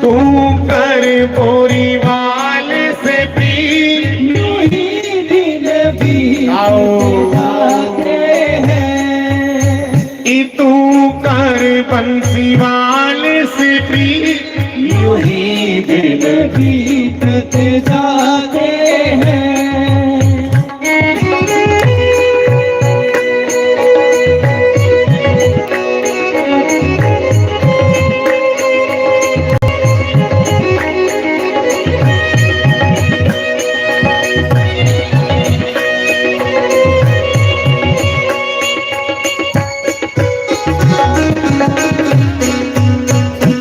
तू कर बोरी वाल से प्रीत, यूं ही दिन बीत आओ जाते हैं। तू कर बंसी वाल से प्रीत, यूं ही दिन बीतते जाते हैं।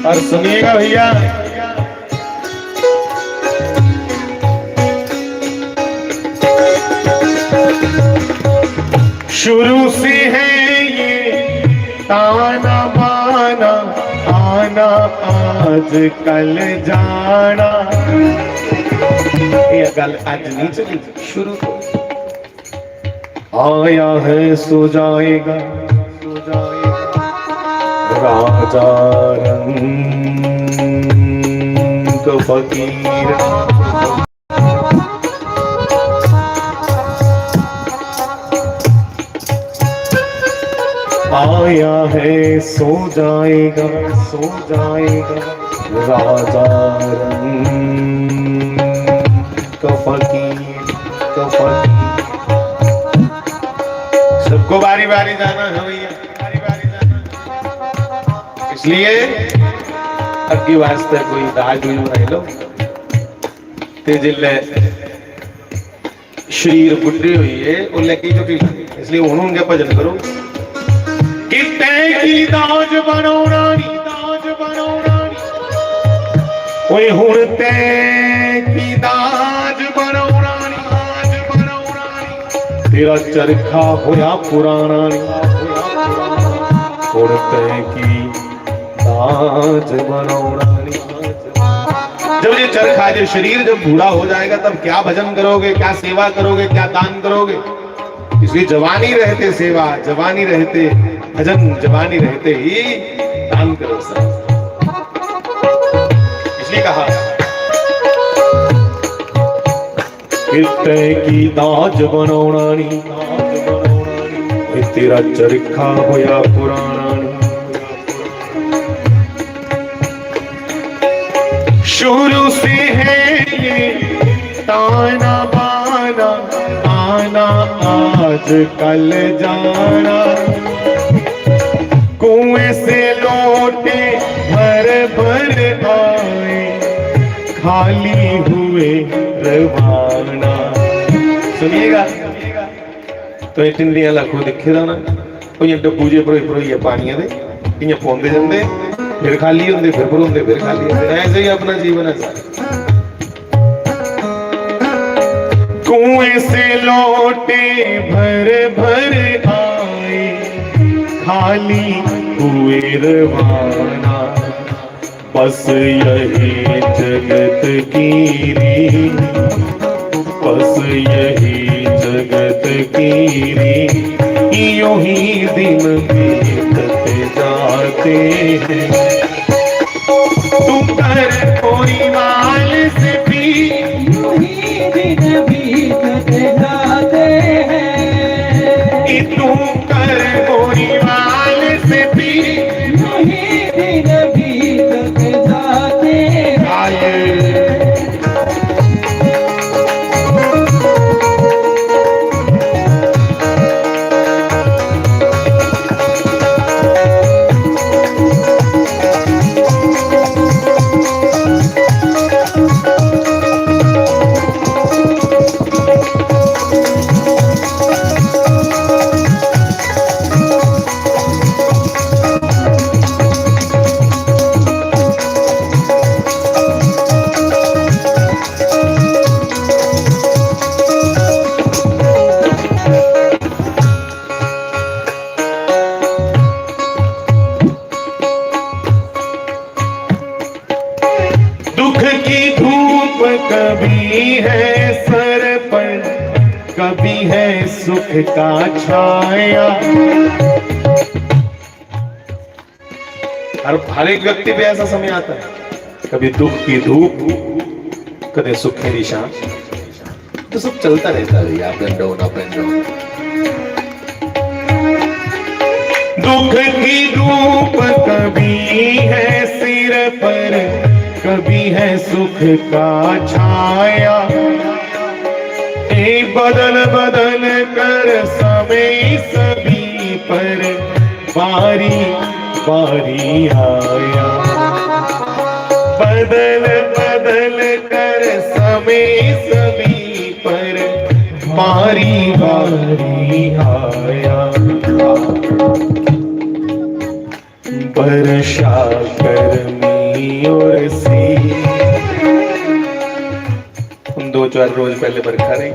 और सुनिएगा भैया, शुरू से है ये ताना बाना, आना आज कल जाना। ये गल आज नहीं चली, शुरू आया है सो जाएगा, सो जाएगा राजा रंग फकीर। आया है सो जाएगा, सो जाएगा राजा रंग फकीर, सबको बारी बारी जाना है भैया, बारी बारी जाना। इसलिए अग्गी वास्ते कोई राज नहीं रह लो ते जिले शरीर बुढ़े हुई है उल्ले की चुकी, इसलिए उन्होंने भजन करो कि तै की दाज बनौना नी, दाज बनौना नी, ओए हुण तै की दाज बनौना नी, दाज बनौना नी, तेरा चरखा होया पुराना नी, हुण तै की दाज बनौना नी। जब ये चरखा, जो शरीर जब बूढ़ा हो जाएगा तब क्या भजन करोगे, क्या सेवा करोगे, क्या दान करोगे? इसलिए जवानी रहते सेवा, जवानी रहते भजन, जवानी रहते ही दान करो सब। इसलिए कहा कितने की दाज बनौना नी, तेरा चरखा होया पुराना नी। शुरू से है ये ताना बाना, आना आज कल जाना, कुएं से लोटे भर भर आए, खाली हुए रवाना। सुनिएगा तो ये टिंडियां लाखों दिखे ना, कोई डब्बू जे भरोई पानिया दे इयां पौंदे जांदे, फिर खाली होंदे, फिर भरोंदे, फिर खाली होंदे। ऐसे ही अपना जीवन है। कुएं से लोटे भर भर आए, खाली हुए रवाना, बस यही जगत की रीत, बस यही जगत की रीत, यूं ही दिन बीतते जाते हैं। तुम कर कोई माल से भी, यूं ही दिन बीतते जाते हैं। तुम कर कोई माल से भी, यूं ही दिन बीतते जाते हैं। कभी है सर पर, कभी है सुख का छाया। हर एक व्यक्ति पे ऐसा समय आता है, कभी दुख की धूप, कभी सुख की शाम, तो सब चलता रहता है up and down up and down. दुख की धूप कभी है सिर पर, कभी है सुख का छाया, बदल बदल कर समय सभी पर बारी बारी आया। बदल बदल कर समय सभी पर बारी बारी आया। वर्षा गर्मी और सी, 2-4 रोज पहले बरखा रही,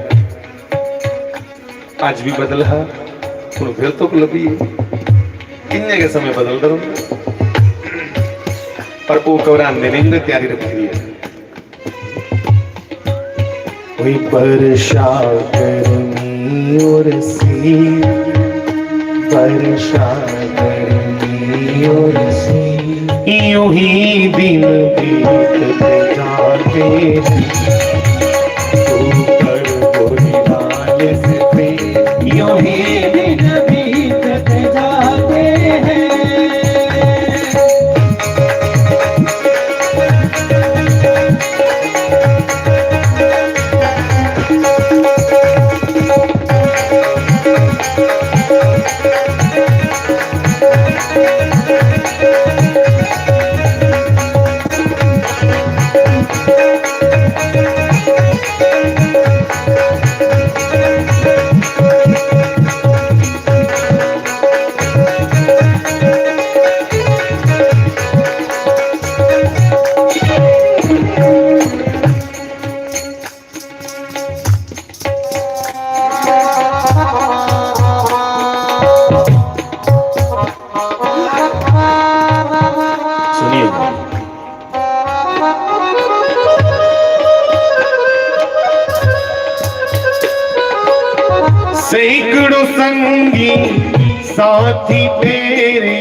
आज भी बदला हूँ फिर तो लगी किन्ने के समय बदल दो पर वो कवरान देने की तैयारी रखी है। वही वर्षा गर्मी और सी, वर्षा गर्मी और सी, यूं ही दिन बीतते जाते हैं, यूं ही दिन बीतते जाते हैं। सैकड़ों संगी साथी तेरे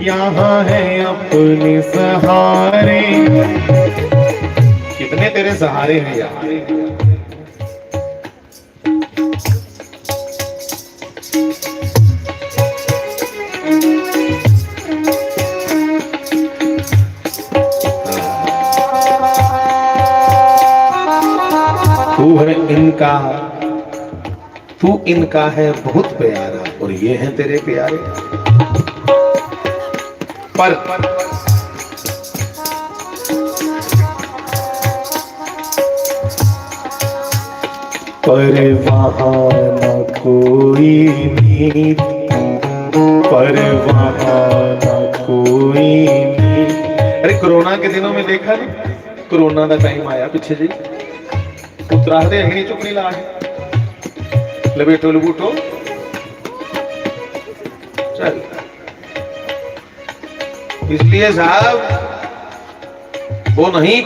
यहाँ है अपने सहारे, कितने तेरे सहारे हैं यहाँ। तू है इनका, तू इनका है बहुत प्यारा और ये है तेरे प्यारे। पर वहाँ न कोई नींद, पर वहाँ न कोई नींद। अरे कोरोना के दिनों में देखा नहीं, कोरोना का टाइम आया पीछे जी, उतराहते अंगनी चुकनी ला लबेटो लबूटो चल। इसलिए साहब वो नहीं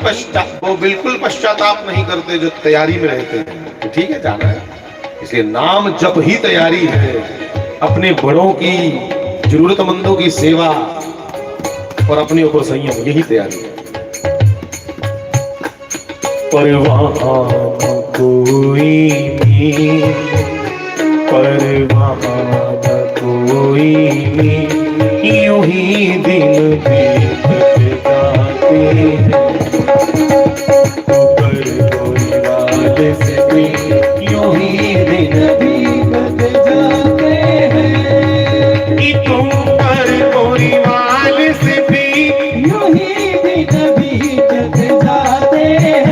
वो बिल्कुल पश्चाताप नहीं करते जो तैयारी में रहते हैं। तो ठीक है जाना है, इसलिए नाम जप ही तैयारी है, अपने बड़ों की जरूरतमंदों की सेवा और अपने ऊपर संयम, यही तैयारी है। पर वहाँ कोई नहीं, पर वहाँ कोई नहीं, यूं ही दिन बीतते जाते हैं, पर कोई वाले से भी यूं ही दिन बीतते जाते हैं। कि तुम पर कोई वाले से भी यूं ही दिन बीतते जाते हैं।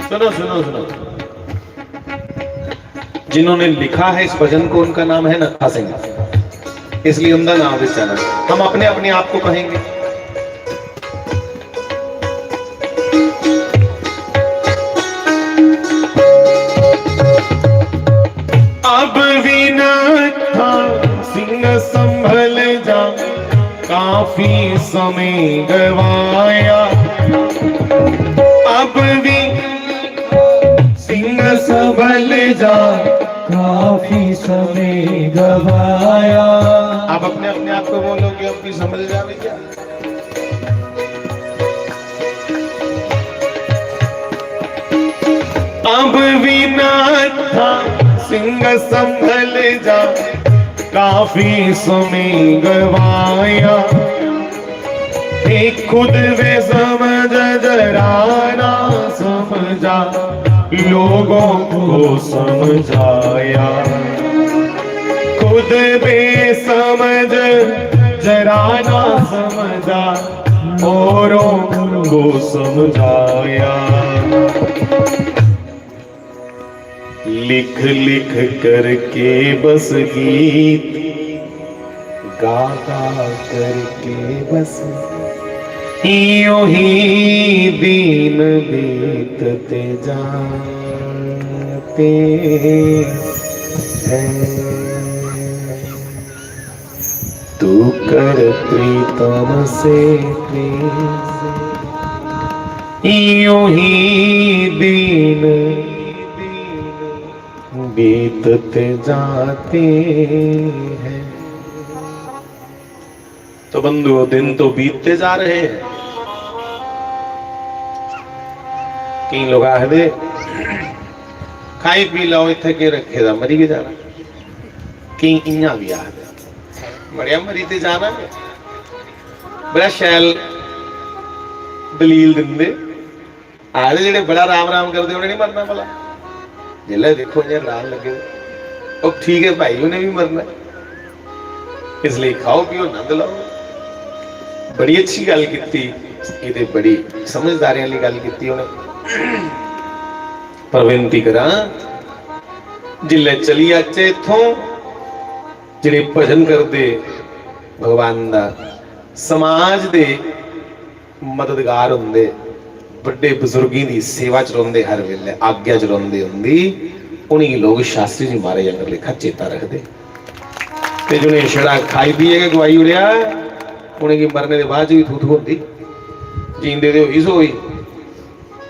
सुनो सुनो सुनो, जिन्होंने लिखा है इस भजन को उनका नाम है नत्था सिंह, इसलिए उनका नाम इस चैनल। हम अपने अपने आप को कहेंगे। अब भी न था सिंह संभल जा, काफी समय गवाया। अब भी सिंह संभल जा, काफी समय गवाया। आप अपने अपने आप को बोलोगे अब भी समझ जावे क्या? अब भी न था सिंह संभल जा, काफी समय गवाया। एक खुद वे समझ जरा ना समझा, लोगों को समझाया। खुद बेसमझ जरा ना समझा, औरों को समझाया। लिख लिख करके बस गीत, गा गा करके बस यूं ही दिन बीतते जाते हैं। तू कर प्रीतम से प्रेम, यूं ही दिन बीतते जाते हैं। तो बंधुओं, दिन तो बीतते जा रहे हैं। कई लोग आखदे खाई पी लो इत्थे के रखे दा मरी के जाना। कई इयां भी आखदे मरिया मरी ते जाना है। बड़ा शैल दलील दिंदे आखदे जेड़े बड़ा राम राम करदे उन्हें नहीं मरना भला। जिले देखो जे लाल लगे ਉਹ ठीक है भाई उन्हें भी मरना, इसलिए खाओ पियो आनंद लो। बड़ी अच्छी गल की, ये बड़ी समझदारी वाली गल की उन्हें। पर बेनती करा जिले चली आचे इथों, जिहड़े भजन करते भगवान दा, समाज दे मददगार होंदे, बड़े बुजुर्गों की सेवा च रोंदे, हर वेले आज्ञा च रोंदे होंदी, उन्हीं लोग शास्त्री जी महाराज अंदर लेखा चेता रखते। ते जिन्हें छड़ा खाई पी के गवाई उड़िया, उन्हें की मरने के बाद भी थू थू होती, जींदे दे होई सो होई,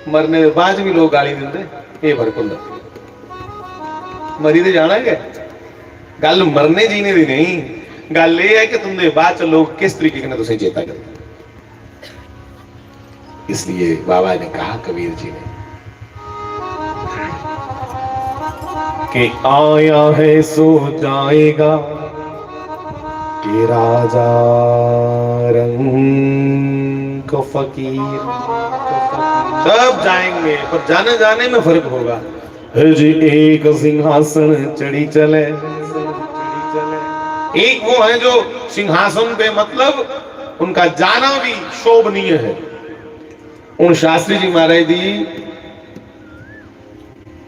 मरने के बाद भी लोग गाली देंदे। ये फर्क होंदा, मरी ते जाना है। गल मरने जीने दी नहीं, गल ये है कि तुंदे बाद च लोग किस तरीके ने तुसें चेता करते। इसलिए बाबा ने कहा कबीर जी ने कि आया है सो जाएगा, कि राजा रंग फकीर सब जाएंगे, पर जाने जाने में फर्क होगा। जी एक सिंहासन चढ़ी चले, एक वो है जो सिंहासन पे मतलब उनका जाना भी शोभनीय है। उन शास्त्री जी महाराज दी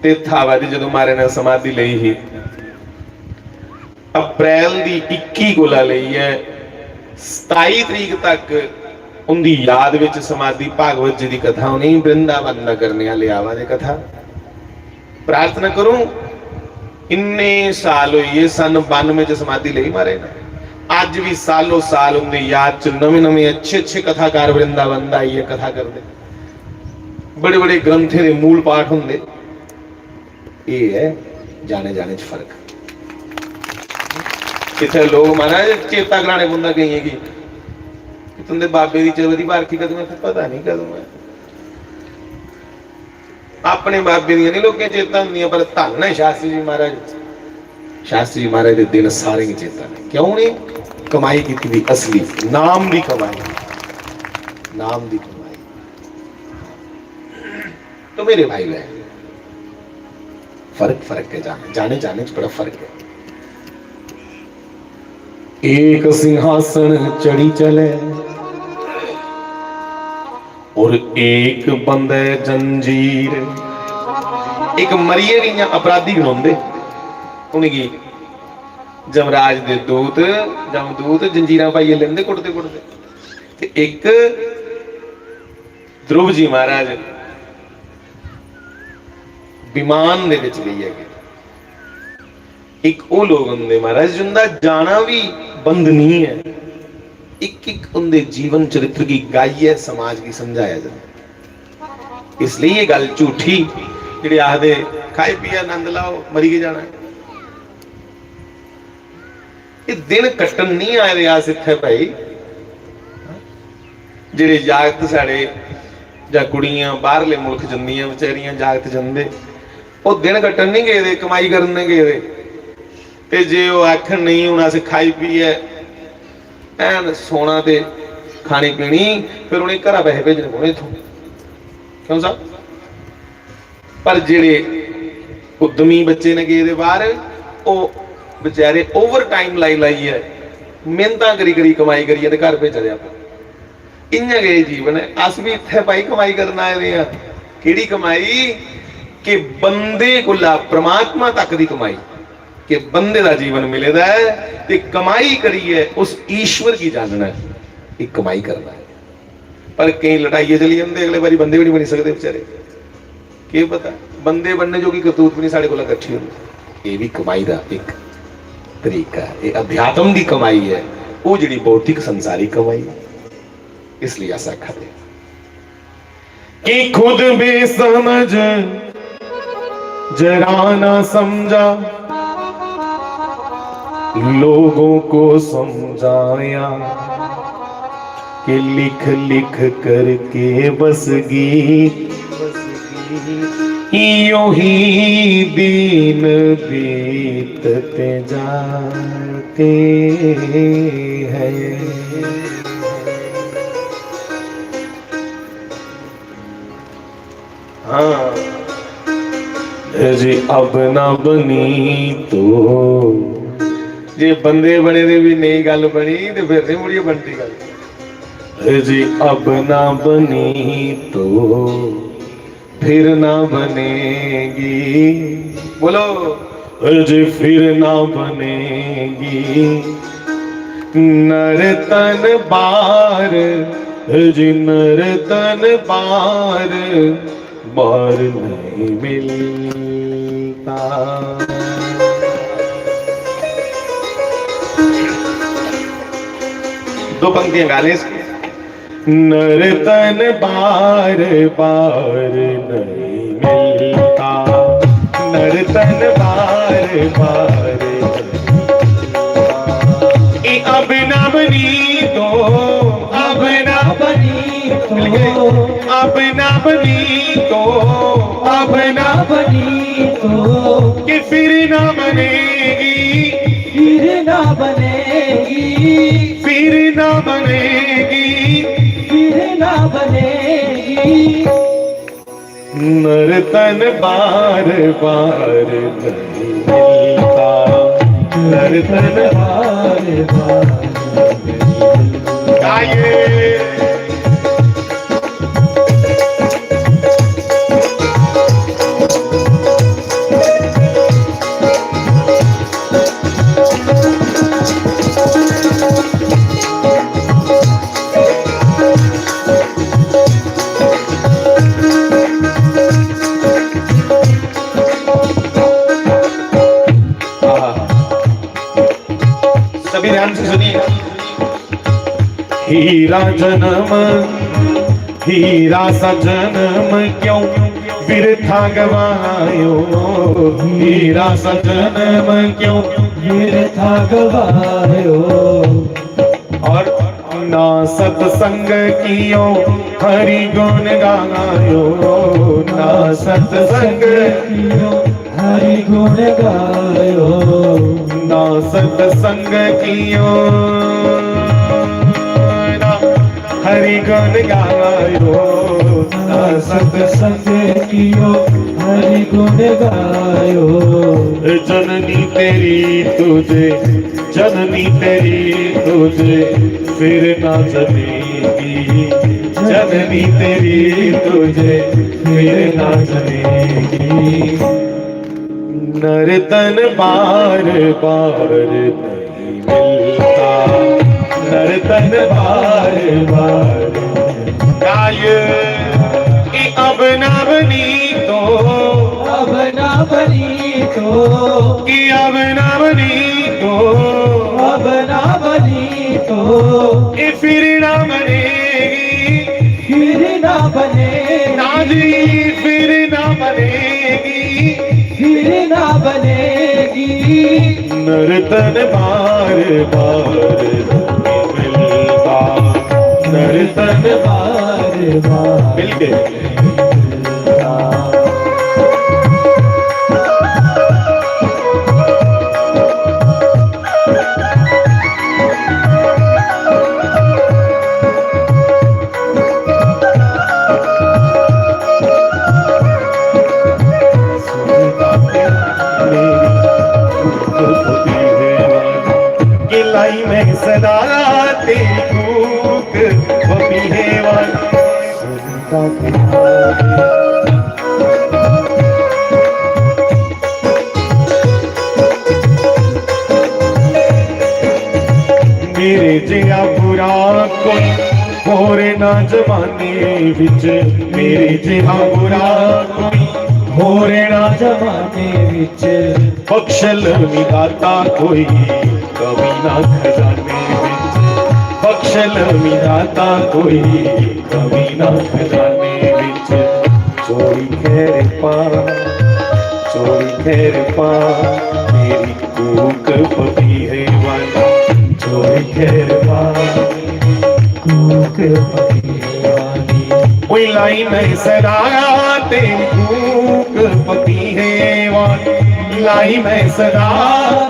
तीर्थावादी जो मारे ने समाधि लई ही अप्रैल दी 21 को लई है, 27 तरीक तक उनकी याद विच समाधि भागवत जी की कथा होनी, वृंदावन नगर ने लियावा दी कथा। प्रार्थना करूं इन्ने साल हुई सन 92 च समाधि लई मारे ने, अज भी सालों साल उनकी याद च नवे नवे अच्छे अच्छे कथाकार वृंदावन दा आइए कथा करते, बड़े बड़े ग्रंथे दे मूल पाठ होंदे। ये है जाने जाने च फर्क। कितने लोग महाराज चेता कराने बुंदा गई कि तुंदे बाबे दी चौथी बारकी कदों है, पता नहीं कदों है। अपने बाबे दी नहीं लोगों चेता होंदियां, पर धन है शास्त्री जी महाराज। शास्त्री जी महाराज के दिन सारे ही चेता ने, क्यों नहीं? कमाई की थी असली, नाम की कमाई, नाम की कमाई। तो मेरे भाई बहन फर्क है, जाने जाने बड़ा फर्क है। एक सिंहासन चढ़ी चले और एक बंदे जंजीर। एक मरिए गई अपराधी गनोंदे उनकी जमराज दे दूत जमदूत जंजीरां पाइए लेंदे कुटदे कुटदे, ते एक ध्रुव जी महाराज विमान दे विच गई है। एक वो लोग होंगे महाराज जिंदा जाना भी बंद नहीं है, एक एक उनके जीवन चरित्र की गाई है, समाज की समझाया जाए। इसलिए ये गल झूठी जिहड़े आखदे खाए पिए आनंद लाओ मरी के जाना, ये दिन कट्टन नहीं आए दे अस इत्थे भाई। जिहड़े जागत साडे जां कुड़ियां बाहरले मुल्क जंदियां बेचारियां जागत जंदे, वो दिन कट्टन नहीं गए दे, कमाई करने गए दे। ते जे वो आखन नहीं हुण अस खाई पीए एन सोना ते खानी पीनी, फिर उन्हें घर पैसे भेजने पौने इत्थों, क्यों साहब? पर जिहड़े उद्यमी बच्चे ने गए दे बाहर, वो बेचारे ओवर टाइम लाई लाई है, मेहनत करी करी कमाई करिए ते घर भेजा दिया। इ'यां गए जीवन है। अस भी इत्थे भाई कमाई करना आए दे, केड़ी कमाई कि बंदे कोला परमात्मा तक दी कमाई, कि बंदे का जीवन मिलेगा है ते कमाई करिए उस ईश्वर की जानना है, एक कमाई करना है। पर कई लड़ाइए चली जाते, अगले बारी बंदे भी नहीं बनी सकते बेचारे, क्या पता बंदे बनने जो की करतूत भी नहीं साढ़े को इकट्ठी होती। ये भी कमाई का एक तरीका है, ये अध्यात्म की कमाई है, वो जी भौतिक संसारी कमाई है। इसलिए ऐसा खाते कि खुद बेसमझ जरा ना समझा, लोगों को समझाया कि लिख लिख करके बस गीत यूं ही दिन बीतते जाते हैं। हाँ जी, अब ना बनी तो जे बंदे बने दे भी नहीं गल बनी तो फिर नहीं मुड़िए बनती गल जी। अब ना बनी तो फिर ना बनेगी, बोलो जी, फिर ना बनेगी। नर तन बार जी, नर तन बार बार नहीं मिलता। दो पंक्तियां गा लें इसकी। नर तन बार बार नहीं मिलता, नर तन बार बार अब ना बनी तो, अब ना बनी तो, अब ना बनी तो, अब ना बनी तो, कि फिर ना बनेगी, फिर ना बनेगी, फिर ना बनेगी, फिर ना बनेगी। नर तन बार बार नहीं मिलता, नर तन बार बार गाइए। सभी ध्यान से सुनिए। हीरा जन्म, हीरा सा जन्म क्यों बिरथा गवायो, हीरा सा जन्म क्यों बिरथा गवायो। और ना सत्संग कियो हरि गुण गायो, ना सत्संग कियो हरि गुण गायो, ना सत्संग कियो ना हरि गुण गायो, ना सत्संग कियो हरि गुण गायो। जननी तेरी तुझे, जननी तेरी तुझे फिर ना जनेगी, जननी तेरी तुझे फिर ना जनेगी। नर तन बार बार नहीं मिलता, नर तन बार बार गाये। अब ना बनी तो, अब ना बनी तो, कि अब ना जी फिर ना बनेगी, फिर ना बनेगी। नर्तन बार बार मिलता, नर्तन बार बार मिल के लाई में सदा तेरी कूक बपी है मेरे जिया बुरा कोई होरे ना जमाने विच, मेरे जिया बुरा कोई होरे ना जमाने विच, बख्शल विधाता कोई कभी ना खजाने विच, बख्शल विधाता कोई कभी ना खजाने विच। चोरी खैर पा, चोरी खैर पा मेरी कूक पपी है वाला, चोरी खैर पा कूक पपी वाली। कोई लाई में सराया तेरी कूक पपी है वाली, लाई में सदा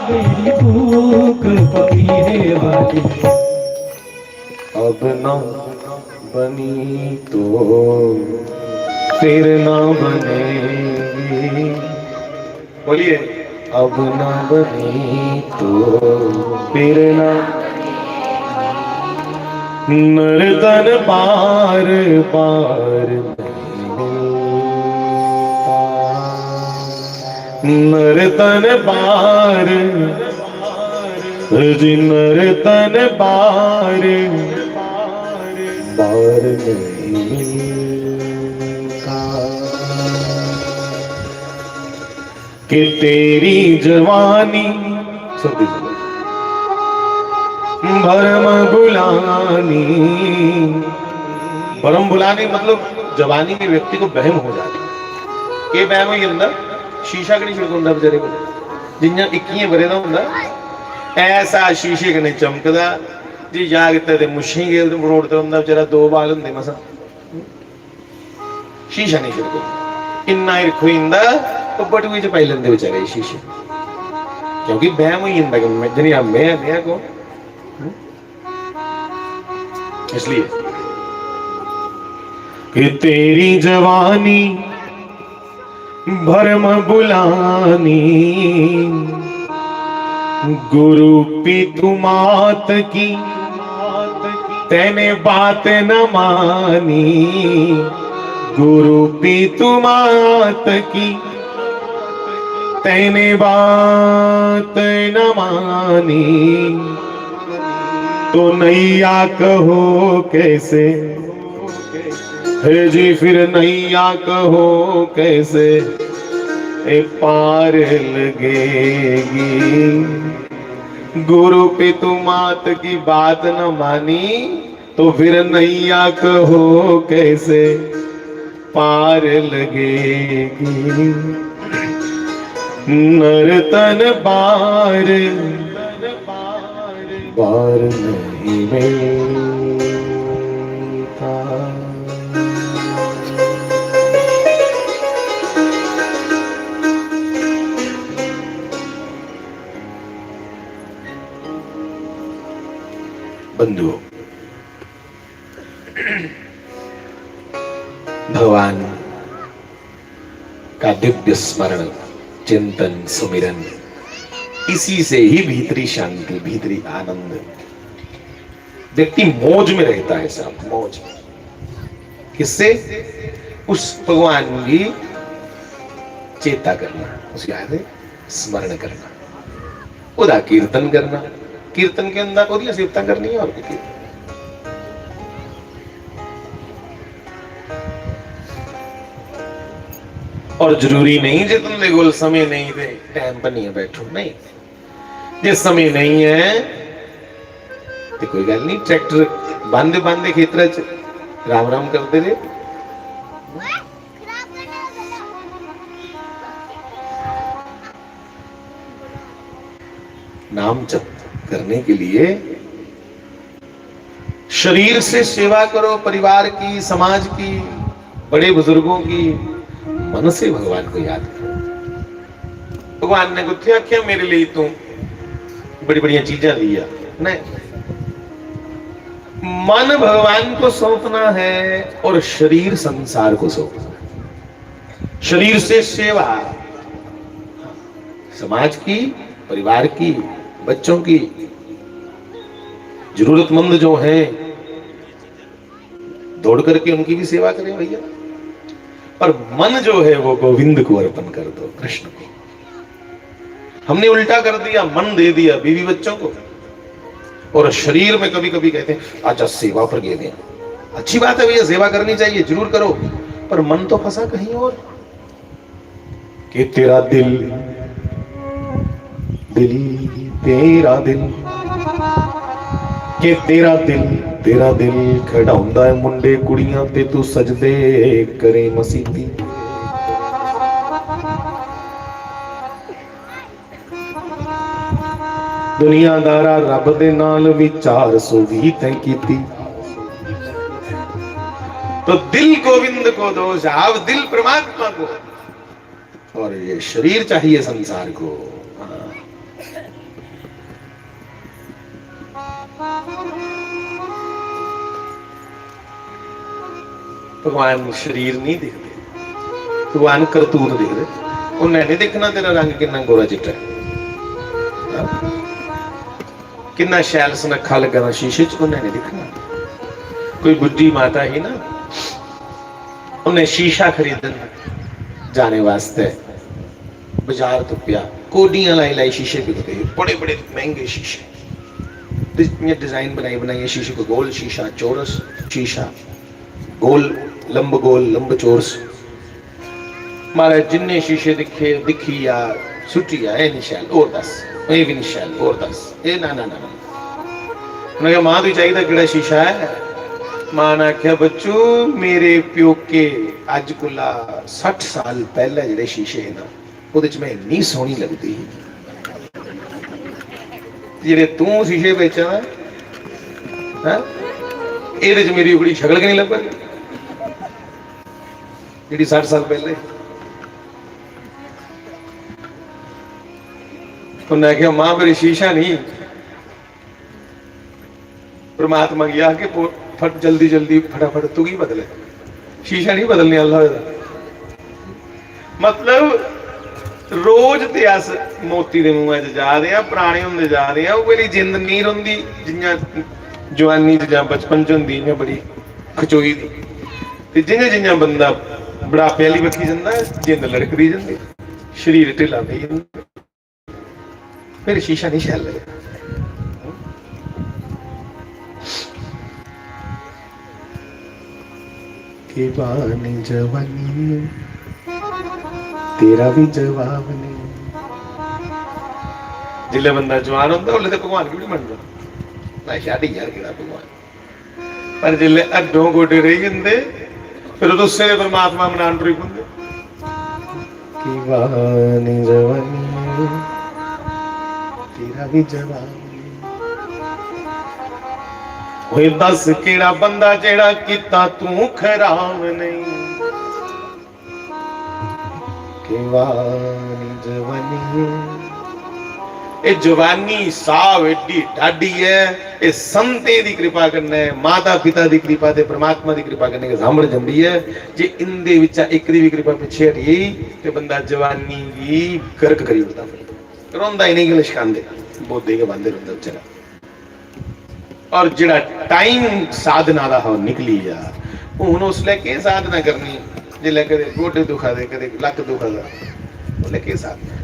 मेरी कूक पपी है वाली। अब ना बनी तो फिर ना बनेगी, बोलिए अब ना बनी तो फिर ना, नर्तन बार बार नर्तन बार, नर्तन बार बार नहीं मिलता। कि तेरी जवानी सुन भरम बुलानी, भरम बुलानी मतलब जवानी में व्यक्ति को बहम हो जाती। ये बहम हुई अंदर शीशा कि नहीं छिड़कता बेचारे को, जिन्ना 21 बरे का होंदा ऐसा शीशे कने चमकदा जी, जागते ते मुछी गेल ते रोड ते होंदा बेचारा 2 बाल होंदे मसा, शीशा नहीं छिड़कदा इन्ना ही रखोइंदा तो बटुए च पाई लेंदे बेचारे शीशे, क्योंकि बहम हुई जंदा कि मैं जनी मैं को, इसलिए कि तेरी जवानी भरम बुलानी, गुरु पितु मात की तेने बात न मानी, गुरु पितु मात की तेने बात न मानी, तो नैया कहो कैसे है जी, फिर नैया कहो कैसे ए पार लगेगी। गुरु पितु मात की बात न मानी तो फिर नैया कहो कैसे पार लगेगी। नर्तन बार बार नहीं मिलता। बंधुओं, भगवान का दिव्य स्मरण, चिंतन, सुमिरन, इसी से ही भीतरी शांति, भीतरी आनंद, व्यक्ति मौज में रहता है। साहब मौज किससे? उस भगवान की चेता करना, उसकी याद स्मरण करना, उदा कीर्तन करना, कीर्तन के अंदर ओदी सेवता करनी है। और भी और जरूरी नहीं जे तुम देखो समय नहीं थे टाइम पर नहीं है बैठो, नहीं जे समय नहीं है तो कोई गल नहीं, ट्रैक्टर बांधे बांधे खेतर च राम राम करते रहे, नाम जप करने के लिए शरीर से सेवा करो, परिवार की, समाज की, बड़े बुजुर्गों की, मन से भगवान को याद करो। भगवान ने कुछ आख्या मेरे लिए तू बड़ी बढ़िया चीजें लिया नहीं, मन भगवान को सौंपना है और शरीर संसार को सौंपना है। शरीर से सेवा समाज की, परिवार की, बच्चों की, जरूरतमंद जो हैं दौड़ करके उनकी भी सेवा करें भैया। पर मन जो है वो गोविंद को अर्पण कर दो, कृष्ण को। हमने उल्टा कर दिया, मन दे दिया बीवी बच्चों को, और शरीर में कभी कभी कहते हैं अच्छा सेवा पर दे दें। अच्छी बात है भैया, सेवा करनी चाहिए, जरूर करो, पर मन तो फंसा कहीं और। कि तेरा दिल दिल तेरा दिल, कि तेरा दिल खड़ाउंदा है मुंडे कुड़ियां ते तू सजदे करे मसीती। दुनियादारा रब दे नाल भी 420 तैं कीती। तो दिल गोविंद को दो, जाव दिल परमात्मा को, और ये शरीर चाहिए संसार को। भगवान शरीर नहीं दिखते, भगवान करतूत दिखते। उन्हें नहीं देखना तेरा रंग कितना गोरा चिट्टा है, कितना शैल सुनखा लगा शीशे च, उन्हें नहीं दिखना। कोई बुढ़ी माता ही ना, उन्हें शीशा खरीदन जाने वास्ते बाजार तो पिया, कोडियां लाई लाई शीशे बिकते, बड़े बड़े महंगे शीशे, डिजाइन बनाई बनाई शीशे को, गोल शीशा, चौरस शीशा, गोल लंब चौरस। महाराज जिन्ने शीशे दिखे दिखी या सुटी या नहीं शैल, और दस ये भी नहीं शैल, और दस ये ना ना ना। उन्हें कहा मां तू चाहिए किहड़ा शीशा है? मां ने आख्या बच्चू मेरे प्यो के अज कोला 60 साल पहले जिहड़े शीशे है ना, ਉਹਦੇ ਚ मैं इन्नी सोहनी लगती जिहड़े तू शीशे बेचा है, ਇਹਦੇ ਚ मेरी बड़ी शक्ल नहीं लग जिहड़ी 60 साल पहले। उन्हें आख्या मां मेरी शीशा नहीं, परमात्मा की आके फट जल्दी जल्दी फटाफट तू की बदले, शीशा नहीं बदलने अल्लाह दा। मतलब रोज ते अस मोती दे मुंह च जा रहे हैं, पुराने होंदे जा रहे हैं। वो कोई जिंद नहीं रहिंदी जियां जवानी च जां बचपन च हुंदी, इयां बड़ी खचोई दी। ते जियां जियां बंदा बुढ़ापे वाली बक्खी जंदा जिंद लड़कदी जंदी, शरीर ढिला पई जंदा, फिर शीशा नहीं शैल लगदा। के बानी जवानी तेरा भी जवाब नहीं। जिले बंदा जवान होंदा उल्ले ते भगवान की भी मनदा ना, शादी यार केड़ा भगवान। पर जिले अड्डों गोडे रही जंदे फिर तो उससे परमात्मा मनान टुरी पुंदे। की बानी जवानी तेरा भी जवाब होए, दस केड़ा बंदा जेड़ा किता तू खराब नहीं। जवानी ए जवानी साव एडी ढाडी है, ए संते दी कृपा करना है, माता पिता दी कृपा ते परमात्मा दी कृपा करने के सांभड़ जंदी है। जे इंदे विचा एक दी भी कृपा पिछे हटी ते बंदा जवानी दी गर्क करी उठदा, रोंदा ही नहीं कि लिशकांदे बोधे के बंदे रोंदा बेचारा। और जिहड़ा टाइम साधना दा हो निकली जा, हुण उसले के साधना करनी, जिले कदे गोडे दुखा दे कदे लक दुखा दा, उसले के साधना।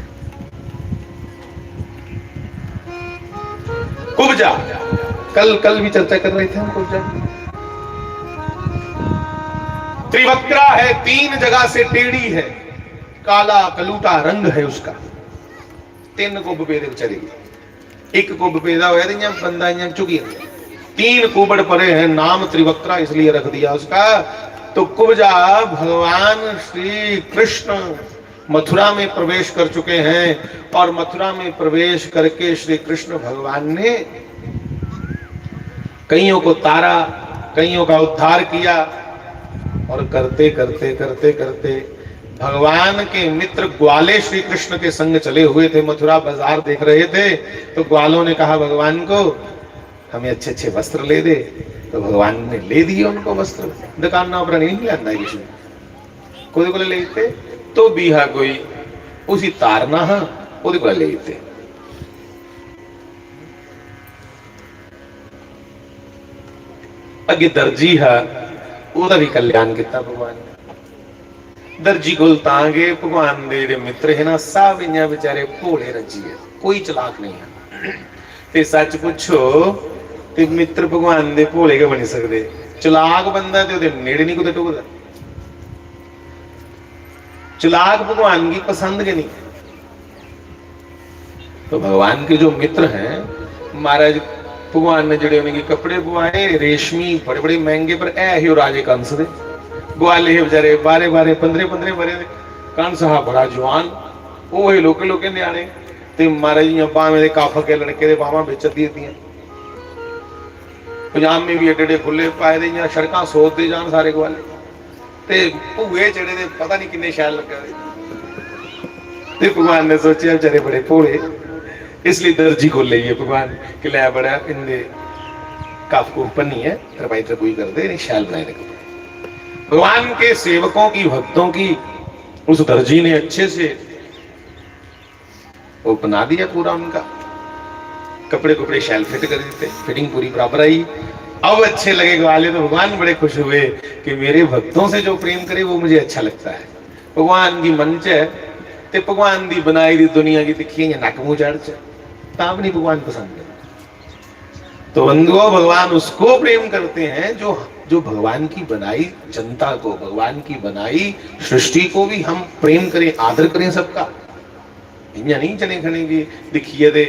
कुब्जा कल भी चर्चा कर रहे थे हम। कुब्जा त्रिवक्रा है, 3 जगह से टेढ़ी है, काला कलूटा रंग है उसका। 3 कुब पेदे बेचारे, एक कुब पैदा होया तो बंदा चुकी, 3 कुबड़ परे हैं, नाम त्रिवक्रा इसलिए रख दिया उसका। तो कुब्जा भगवान श्री कृष्ण मथुरा में प्रवेश कर चुके हैं और मथुरा में प्रवेश करके श्री कृष्ण भगवान ने कईयों को तारा, कईयों का उद्धार किया और करते करते करते करते भगवान के मित्र ग्वाले श्री कृष्ण के संग चले हुए थे, मथुरा बाजार देख रहे थे। तो ग्वालों ने कहा भगवान को हमें अच्छे अच्छे वस्त्र ले दे। तो भगवान ने ले दिए उनको वस्त्र। दुकान ना पर नहीं लाना किसी कोई को लेते तो बीहा कोई उसी तारना हा ओदे को लेते। अगे दर्जी है ओदा भी कल्याण किया भगवान ने। दर्जी कोल तांगे भगवान दे जेडे मित्र है ना सब इयां बेचारे भोले रजी है, कोई चलाक नहीं है। ते सच पुछो ते मित्र भगवान दे भोले के बनी सकते? चलाक बंदा ते ओदे नेड़े नहीं कुते टुकदा। चलाक भगवान की पसंद के नहीं। तो भगवान के जो मित्र हैं महाराज भगवान ने जड़े उनके कपड़े बुआए रेशमी बड़े बड़े महंगे, पर ऐ ही राजे कंस दे ग्वाले है बेचारे 12-12 15-15 बरे दे। कंस हा बड़ा जवान वो है लोके लोके न्याणे ते महाराज जी बावें दे काफा के लड़के दे बावां बेच दियां पजामे भी एडे एडे खुले पाए दे सड़कां सोच दे जान सारे ग्वाले ते भूए चढ़े दे पता नहीं किन्ने शैल लगे ते भगवान ने सोचा बेचारे बड़े भोले, इसलिए दर्जी को लिए भगवान कि लै बड़ा इनके कफ को पन्नी है तरपाई तरपुई कर दे नहीं शैल बनाए दे। भगवान के सेवकों की भक्तों की उस दर्जी ने अच्छे से वो बना दिया पूरा उनका कपड़े कपड़े शैल फिट कर देते, फिटिंग पूरी बराबर आई। अब अच्छे लगे ग्वाले तो भगवान बड़े खुश हुए कि मेरे भक्तों से जो प्रेम करे वो मुझे अच्छा लगता है। भगवान की मंच है ते भगवान दी बनाई दी दुनिया की दिखी नक मुंह चढ़ ताब नहीं भगवान पसंद है। तो बंधुओं भगवान उसको प्रेम करते हैं जो जो भगवान की बनाई जनता को, भगवान की बनाई सृष्टि को भी हम प्रेम करें, आदर करें सबका। इन्या नहीं चने खने की दिखिए दे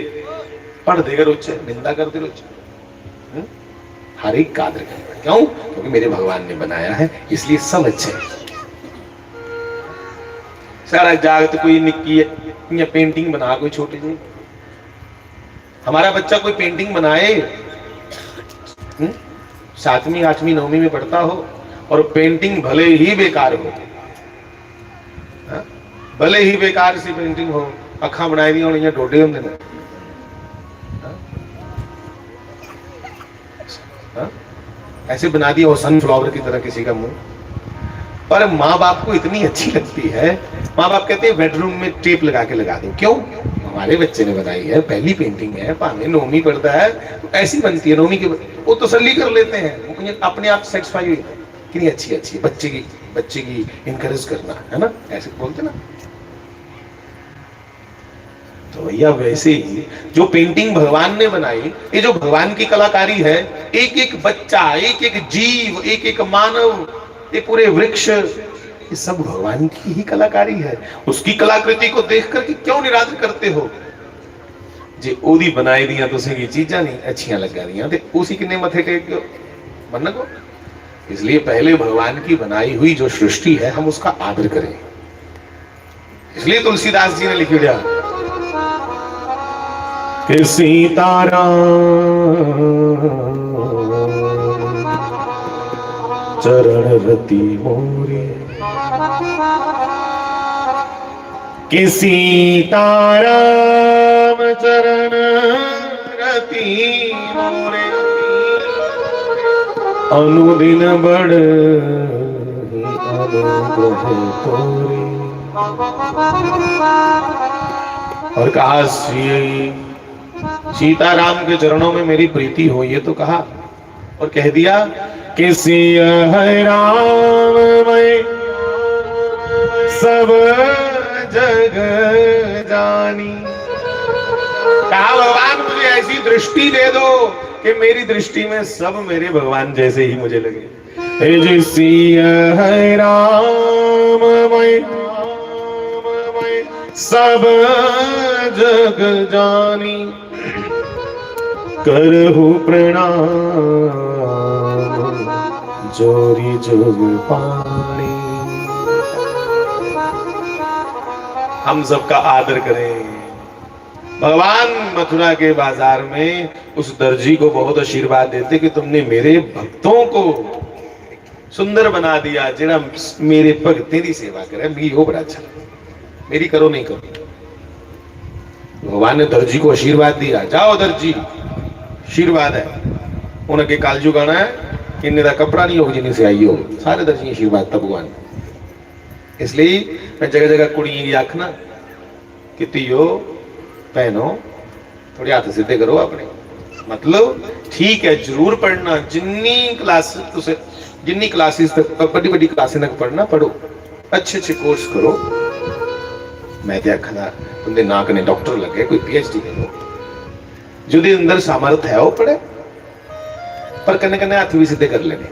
पढ़ देगा रोचे निंदा करते रोचे। हर एक का आदर करें। क्यों? क्योंकि मेरे भगवान ने बनाया है इसलिए सब अच्छे हैं। सारा जागत कोई निक्की पेंटिंग बना कोई छोटी जी, हमारा बच्चा कोई पेंटिंग बनाए 7वीं 8वीं 9वीं में पढ़ता हो और पेंटिंग भले ही बेकार हो, भले ही बेकार सी पेंटिंग हो, अखा बनाई दी होनी डोडे होंगे ने, ऐसे बना दिया वो सनफ्लावर की तरह किसी का मुंह। पर माँ बाप को इतनी अच्छी लगती है, माँ बाप कहते हैं बेडरूम में टेप लगा के लगा दो। क्यों? हमारे बच्चे ने बनाई है, पहली पेंटिंग है, पाने 9वीं पढ़ता है तो ऐसी बनती है। 9वीं के वो तसल्ली कर लेते हैं, अपने आप सेटिस्फाई हुई कितनी अच्छी अच्छी है बच्चे की इनकरेज करना है ना, ऐसे बोलते ना। तो भैया वैसे ही जो पेंटिंग भगवान ने बनाई, ये जो भगवान की कलाकारी है, एक एक बच्चा, एक एक जीव, एक एक मानव, ये पूरे वृक्ष, ये सब भगवान की ही कलाकारी है। उसकी कलाकृति को देख कर क्यों निरादर करते हो? जे ओदी बनाई दियां तुसें की चीजां नहीं अच्छियां लगा दियां ते उसी किन्ने मथे टेक मन को। इसलिए पहले भगवान की बनाई हुई जो सृष्टि है हम उसका आदर करें। इसलिए तुलसीदास जी ने लिख दिया कि सीताराम चरण रति मोरे, कि सीताराम चरण रति मोरे, अनुदिन बढ़ अनुग्रह तोरे। और कहा सीताराम के चरणों में मेरी प्रीति हो, ये तो कहा और कह दिया कि सिया है राम मैं सब जग जानी। कहा भगवान मुझे ऐसी दृष्टि दे दो कि मेरी दृष्टि में सब मेरे भगवान जैसे ही मुझे लगे। सिया है राम मैं सब जग जानी, करहु प्रणाम जोरी जोग पानी। हम सबका आदर करें। भगवान मथुरा के बाजार में उस दर्जी को बहुत आशीर्वाद देते कि तुमने मेरे भक्तों को सुंदर बना दिया, जेड़ा मेरे भक्तें की सेवा करे, मेरी वो बड़ा अच्छा, मेरी करो नहीं करो। भगवान ने दर्जी को आशीर्वाद दिया, जाओ दर्जी, आशीर्वाद है। उन्हें के कालजू गाना है, इन्हें का कपड़ा नहीं होगा जिन्हें से आई हो, सारे दर्जी आशीर्वाद था भगवान। इसलिए मैं जगह जगह कुड़ियों की आखना कि धीओ भैनों थोड़े हाथ सीधे करो अपने, मतलब ठीक है जरूर पढ़ना, जिन्नी क्लासेस तक बड़ी बड़ी क्लासें तक पढ़ना, पढ़ो, अच्छे अच्छे कोर्स करो। मैं तो आखना तुंदे ना कने डॉक्टर लगे, कोई PhD करो, जो अंदर सामर्थ है वो पढ़े, पर कने कने हाथ भी सीधे कर लेने।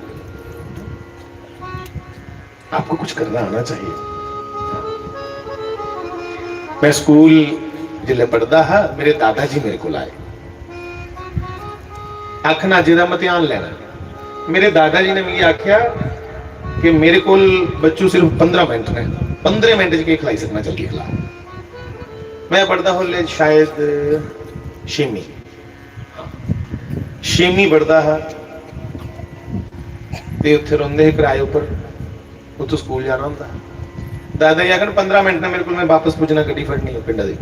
आपको कुछ करना आना चाहिए। मैं स्कूल जिले पढ़ता हा, मेरे दादाजी मेरे को आए, आखना जेदा मतियान लेना। मेरे दादाजी ने मुझे आख्या कि मेरे को बच्चों सिर्फ 15 मिनट ने, 15 मिनट के खिलाई सकना, चल के खिला। मैं पढ़ता हो शायद छेवीं पढ़ता हा, ते उत्थे रोंदे किराए उपर, उतो स्कूल जाना होंदा। दादा जी आखन 15 मिनट ने मेरे को, मैं वापस पुजना गड्डी फड़नी है पिंडा दी,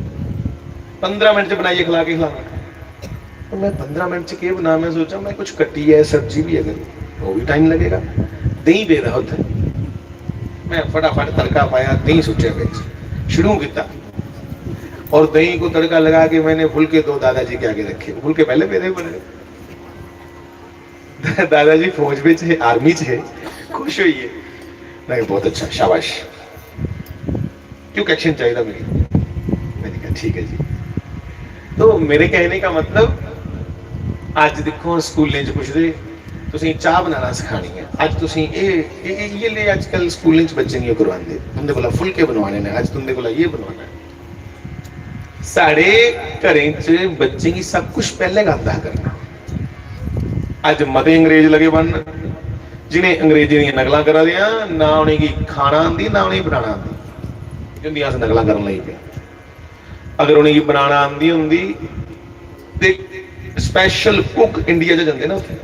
15 मिनट च बनाइए खिला के खिलाना। तो मैं 15 मिनट च बना, मैं सोचा मैं कुछ कट्टी है, सब्जी भी अगर वो भी टाइम लगेगा। दही दे रहा उत्थे, मैं फटाफट तड़का पाया, दही सुचे शुरू किया, और दही को तड़का लगा के मैंने फुलके 2 दादाजी के आगे रखे। फुलके पहले मेरे बने, दादाजी फौज में है, आर्मी च है, खुश हुई है। मैं बहुत अच्छा, शाबाश, क्यों एक्शन चाहिए मेरी। मैंने कहा ठीक है जी। तो मेरे कहने का मतलब, आज देखो स्कूलें च पुछदे तुसीं चाह बनाना सिखानी है, आज तुसीं ये ले आजकल स्कूलें च बच्चे नहीं करवाते, तुंदे कोला फुलके बनवाने ने, आज तुंदे कोला ये बनवाना है। साढ़े घरें च बच्चे की सब कुछ पहले गांदा करना। आज मते अंग्रेज लगे बनन, जिन्हें अंग्रेजी दी नकलां करा दियां, ना उन्हें की खाना आंदी, ना उन्हें बनाना आंदी, जिंदियां अस नकलां करन लगी पे। अगर उन्हें की बनाना आंदी हुंदी ते स्पैशल कुक इंडिया च जांदे ना, उत्थे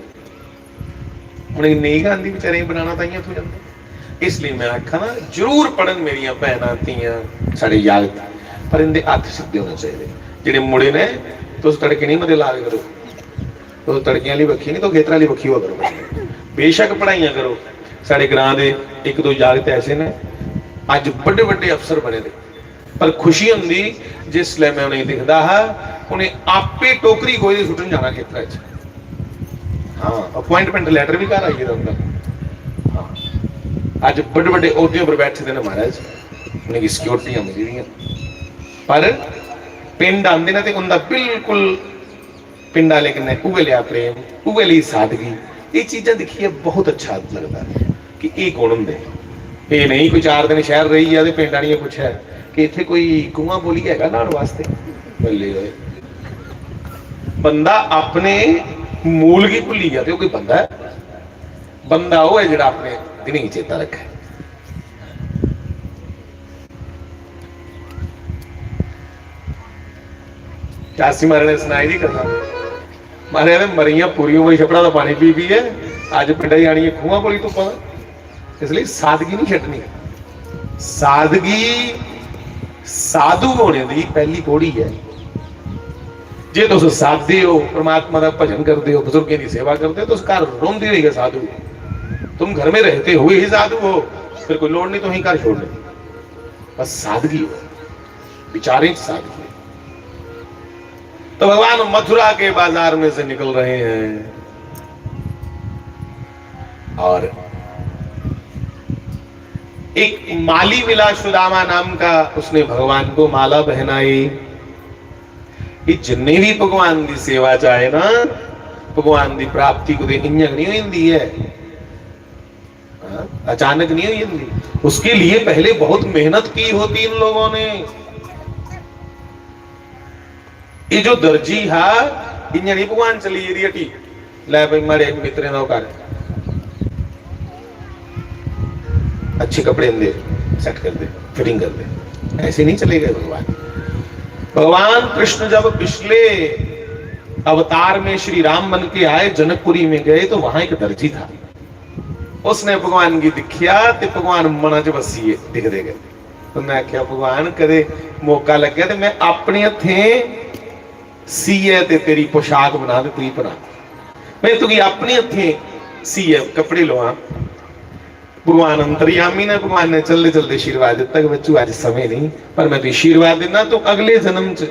उन्हें नहीं आंदी बेचारे बनाना, ताइयां इत्थों जांदे। इसलिए मैं आखा ना जरूर पढ़न मेरियां भैनां धीआं साडे जागत, पर इनके हत्थ सीधे होने चाहिए। जिहड़े मुड़े ने तुस तड़के नहीं मते ला करो, तो तड़कियां वाली बखी नहीं, तो खेतरां वाली बखी हुआ करो। बेशक पढ़ाइयां करो। साडे ग्रां दे 1-2 जागत ऐसे ने अज बड़े बड़े अफसर बने थे, पर खुशी होंदी जिसले मैं उन्हें दिखता हा, उन्हें आपे टोकरी कोई नहीं सुटन जाना खेतर च। हाँ, अपॉइंटमेंट लैटर भी घर आइए उनका। हाँ, अज बड़े बड़े अहदों पर बैठे थे महाराज, उन्हें सिक्योरिटियां मिली दी, पर पिंड आंदे ने ते उनका बिल्कुल पिंड वाले कन्नै उवे लिया प्रेम, उवे ली सादगी। ये चीज़ां दिखिए बहुत अच्छा लगता है कि ये गुण होंदे। ये नहीं कोई 4 दिन शहर रही है तो पिंड वालियां पुछया कि इत्थे कोई कुआं बोली हैगा नहाण वास्ते, बल्ले होए बंदा अपने मूल की भुली गया, तो कोई बंदा है, बंदा वो है जिहड़ा अपने दिनें चेता रखे। चासी महाराज ने सुनाई जी कथा, महाराज मरियां पूरी उम्र छपड़ा का पानी पी पी है, अज पिंडा ही आनी है खूह बोली धुप्पा। इसलिए सादगी नहीं छड्डनी। सादगी साधु होने की पहली पौड़ी है। जे तुम साधे हो, परमात्मा का भजन करते हो, बुजुर्गों की सेवा करते हो, तो उस घर रोंदे रहेगा साधु। तुम घर में रहते हुए ही साधु हो, फिर कोई लोड़ नहीं तो ही घर छोड़ने, बस सादगी हो, विचारे सादगी। तो भगवान मथुरा के बाजार में से निकल रहे हैं और एक माली मिला, सुदामा नाम का, उसने भगवान को माला पहनाई। ये जिन्ने भी भगवान की सेवा चाहे ना, भगवान की प्राप्ति को इं नहीं होती है, अचानक नहीं होती। उसके लिए पहले बहुत मेहनत की होती इन लोगों ने। ये जो दर्जी है, इन नहीं भगवान चली जी हटी लै भाई माड़े मित्रें का कर अच्छे कपड़े दे, सेट कर दे, फिटिंग कर दे, ऐसे नहीं चले गए भगवान। भगवान कृष्ण जब पिछले अवतार में श्री राम बन के आए, जनकपुरी में गए तो वहां एक दर्जी था। उसने भगवान की दिखिया ते भगवान मना च बसीए दिख दे गए। तो मैं क्या भगवान कदे मौका लग गया तो मैं अपने हथें सीए ते तेरी पोशाक बना दे, तू ही बना। मैं तुझी अपने हथें सीए कपड़े लवा। भगवान अंतर्यामी ने, भगवान ने चलते चलते आशीर्वाद दिता कि बच्चू आज समय नहीं, पर मैं तुझे आशीर्वाद देना तो अगले जन्म च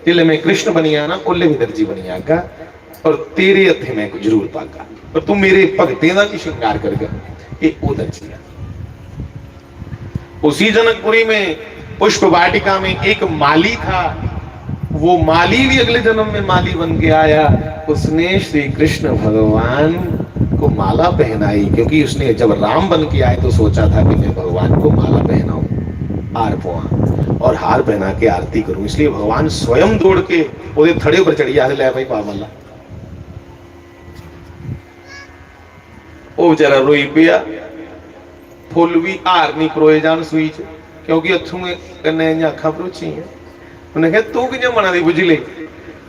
जिले मैं कृष्ण बनिया ना ओले भी दर्जी बनियागा और तेरे हथे मैं जरूर पागा, पर तू मेरे भगते का श्रृंगार करगा। ये वो दर्जी है। उसी जनकपुरी में पुष्प वाटिका में एक माली था। वो माली भी अगले जन्म में माली बन के आया। उसने श्री कृष्ण भगवान को माला पहनाई, क्योंकि उसने जब राम बन के आए तो सोचा था कि मैं भगवान को माला पहनाऊं, हार पवा और हार पहना के आरती करूं। इसलिए भगवान स्वयं दौड़ के ओदे थड़े पर चढ़िया ले भाई पावला। वो बेचारा रोई पिया। फुल भी हार नहीं परोए जान सुई च, क्योंकि अथू कन्ने अखा भरोची है। उन्हें कहा तू कि मना दी बुझ ले।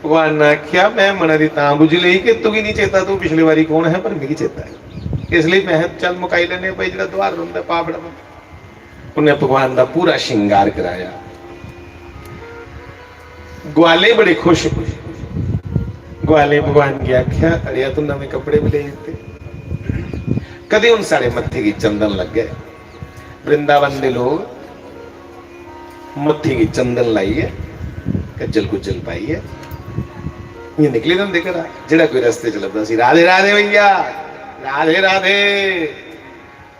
भगवान ने आख्या मैं मना दी ता बुझ ली कि तू की नहीं चेता, तू पिछली बारी कौन है पर मेरी चेता है, इसलिए मैं चल मुकाई लेने भाई जो द्वार रोंदा पापड़ा। उन्हें भगवान का पूरा श्रृंगार कराया। ग्वाले बड़े खुश। ग्वाले भगवान की आख्या अड़िया तू नवे कपड़े भी ले देते। कदे उन सारे मत्थे की चंदन लग गए। वृंदावन के लोग मत्थे की चंदन लाई है, कज्जल कुज्जल पाई है, ये निकले तो देखा जेड़ा कोई रस्ते चलता सी राधे राधे भैया राधे राधे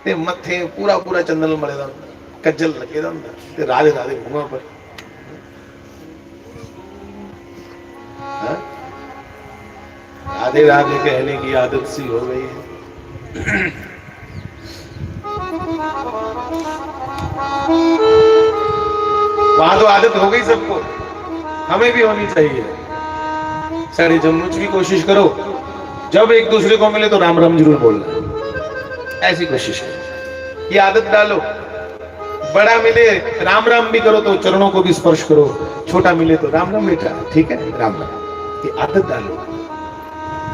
ते मत्थे पूरा पूरा चंदन मले दा, कज्जल लगे दा ते राधे राधे मुंह पर। राधे राधे कहने की आदत सी हो गई है। वहां तो आदत हो गई सबको, हमें भी होनी चाहिए। सारे जम्मू च भी कोशिश करो, जब एक दूसरे को मिले तो राम राम जरूर बोलना, ऐसी कोशिश करो, ये आदत डालो। बड़ा मिले राम राम भी करो तो चरणों को भी स्पर्श करो, छोटा मिले तो राम राम बेटा ठीक है राम राम, ये आदत डालो।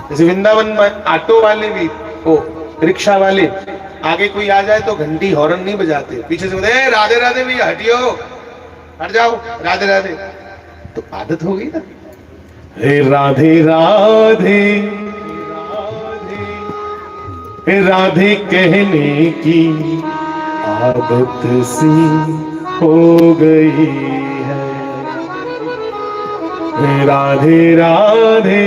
जैसे वृंदावन में ऑटो वाले भी, ओ रिक्शा वाले, आगे कोई आ जाए तो घंटी हॉर्न नहीं बजाते, पीछे से बोलते राधे राधे भैया हटियो हट जाओ राधे राधे, तो आदत हो गई ना। हे राधे राधे हे राधे कहने की आदत सी हो गई है। हे राधे राधे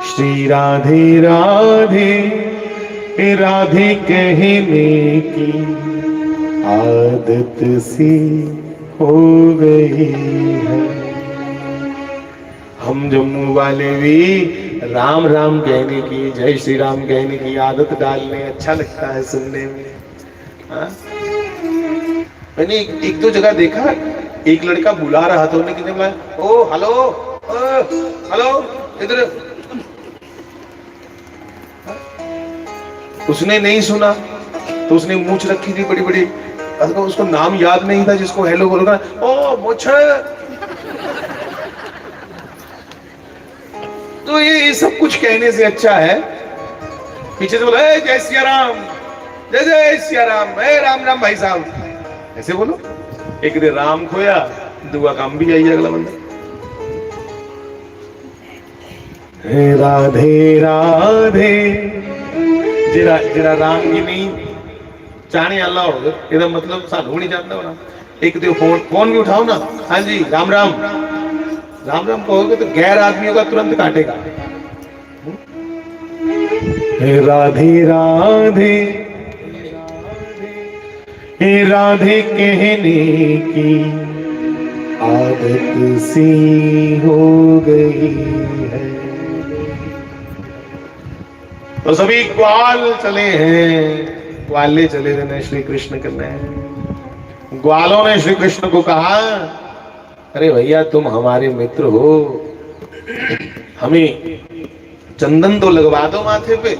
श्री राधे राधे हे राधे कहने की आदत सी हो गई है। हम जम्मू वाले भी राम राम कहने की, जय श्री राम कहने की आदत डालने, अच्छा लगता है सुनने में। मैंने एक दो जगह देखा, एक लड़का बुला रहा था, उन्हें कितने बुलाया, ओ हेलो हेलो इधर, उसने नहीं सुना तो उसने मूंछ रखी थी बड़ी बड़ी, उसको नाम याद नहीं था जिसको हेलो बोल रहा, ओ मूंछ। तो ये सब कुछ कहने से अच्छा है पीछे से बोलो जय सिया राम, जय जय सिया राम, राम राम भाई साहब, ऐसे बोलो। एक दिन राम खोया, दुआ काम भी आई अगला बंदा। हे राधे राधे जेड़ा जेड़ा राम की नहीं चाहने अल्लाह हो, ਇਹਦਾ मतलब सानू नहीं जानता होना। एक तो फोन भी उठाओ ना, हाँ जी राम राम, राम राम कहोगे तो गैर आदमियों का तुरंत काटेगा। हे राधे राधे हे राधे कहने की आदत सी हो गई है। तो सभी ग्वाल चले हैं, ग्वाले चले थे श्री कृष्ण करने। ग्वालों ने श्री कृष्ण को कहा अरे भैया तुम हमारे मित्र हो, हमें चंदन तो लगवा दो माथे पे।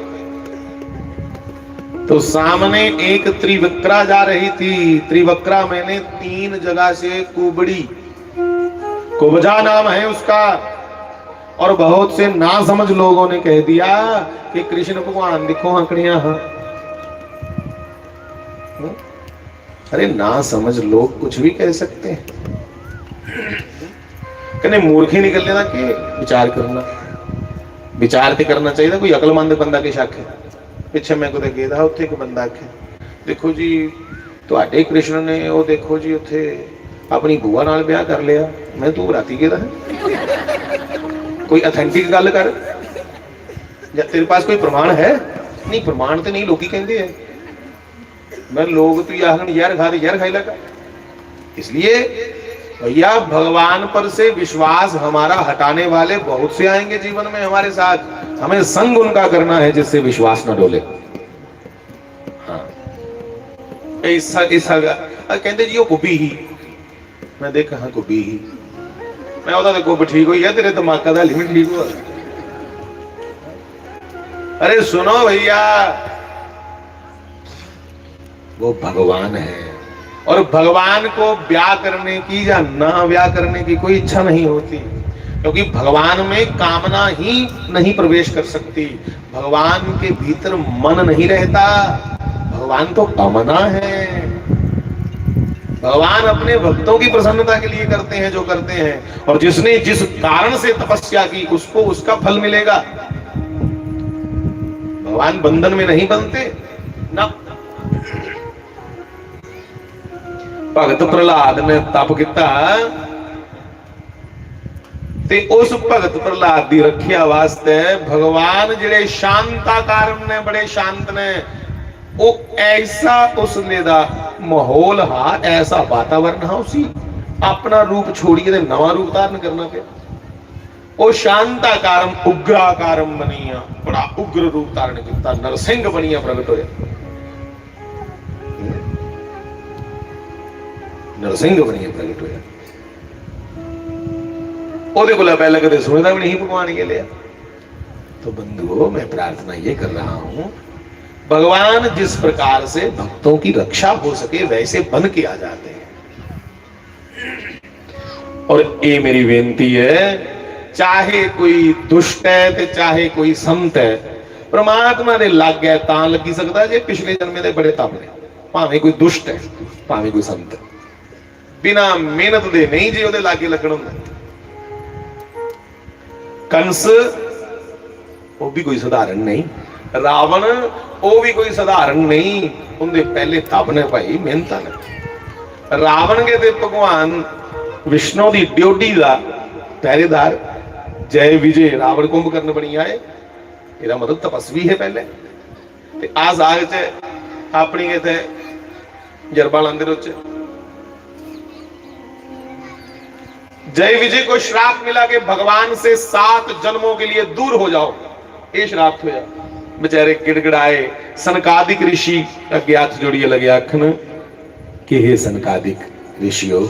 तो सामने एक त्रिवक्रा जा रही थी। त्रिवक्रा मैंने 3 जगह से कुबड़ी, कुबजा नाम है उसका। और बहुत से ना समझ लोगों ने कह दिया कि कृष्ण भगवान दिखो हकड़ियां। अरे ना समझ लोग कुछ भी कह सकते हैं। कहने मूर्ख ही निकल लेना कि विचार करना, विचार तो करना चाहिए। कोई अकलमंद बंदा के शक है। पिछे मैं कुछ गया था, उत्थे एक बंदा आखे देखो जी तुहाडे कृष्ण ने वो देखो जी उत्थे अपनी बुआ नाल ब्याह कर लिया। मैं तू राती गया है, कोई अथेंटिक गल कर, या तेरे पास कोई प्रमाण है? नहीं प्रमाण तो नहीं, लोग कहते हैं। मैं लोग तो यार यार खा यार खाई लगा। इसलिए भैया भगवान पर से विश्वास हमारा हटाने वाले बहुत से आएंगे जीवन में हमारे साथ। हमें संग उनका करना है जिससे विश्वास न डोले। हाँ कहते जी वो गुब्बी ही। मैं देखा हाँ गुब्बी ही। मैं ਉਹਦਾ तो गुब ठीक हुई है, तेरे दिमाग का लिमिट ठीक हुआ। अरे सुनो भैया, वो भगवान है और भगवान को ब्याह करने की या ना ब्याह करने की कोई इच्छा नहीं होती, क्योंकि भगवान में कामना ही नहीं प्रवेश कर सकती। भगवान के भीतर मन नहीं रहता। भगवान तो कामना है। भगवान अपने भक्तों की प्रसन्नता के लिए करते हैं जो करते हैं, और जिसने जिस कारण से तपस्या की उसको उसका फल मिलेगा। भगवान बंधन में नहीं बनते ना। भगत प्रहलाद ने तप किया ते उस भगत प्रहलाद की रखिया वास्ते भगवान जिहड़े शांताकार ने, बड़े शांत ने, वो ऐसा उसने दा माहौल हा, ऐसा वातावरण हा, उसी अपना रूप छोड़िए नवा रूप धारण करना पे। वो शांताकारम उग्राकारम बनिया, बड़ा उग्र रूप धारण किया, नरसिंह बनिया प्रगट होया। नरसिंह बनिया प्रगट होया। ਉਹਦੇ ਕੋਲ पहले कदे सुनता भी नहीं भगवान के लिए। तो बंधुओं मैं प्रार्थना ये कर रहा हूं, भगवान जिस प्रकार से भक्तों की रक्षा हो सके वैसे बन के आ जाते हैं। और ये मेरी बेनती है, चाहे कोई दुष्ट है ते चाहे कोई संत है, परमात्मा दे लग गया तां लगी सकता जे पिछले जन्मे दे बड़े तप ने। भावें कोई दुष्ट है भावें कोई संत है, बिना मेहनत दे नहीं जे ਉਹਦੇ लागे लगन हुंदा। कंस वो भी कोई साधारण नहीं, रावण वो भी कोई साधारण नहीं, उनके पहले तप ने भाई, मेहनत ने। रावण के ते भगवान विष्णु की ड्यूटी का पहरेदार जय विजय रावण कुंभकर्ण बनी आए। ਇਹਦਾ मतलब तपस्वी है पहले। ते आ साग च अपनी इत्थे जरबा लांदे रोज जय विजय को श्राप मिला कि भगवान से 7 जन्मों के लिए दूर हो जाओ। ये श्राप होया। बेचारे गिड़गिड़ाए। सनकादिक ऋषि अगे हाथ जोड़िए लगे आखन कि हे सनकादिक ऋषियों,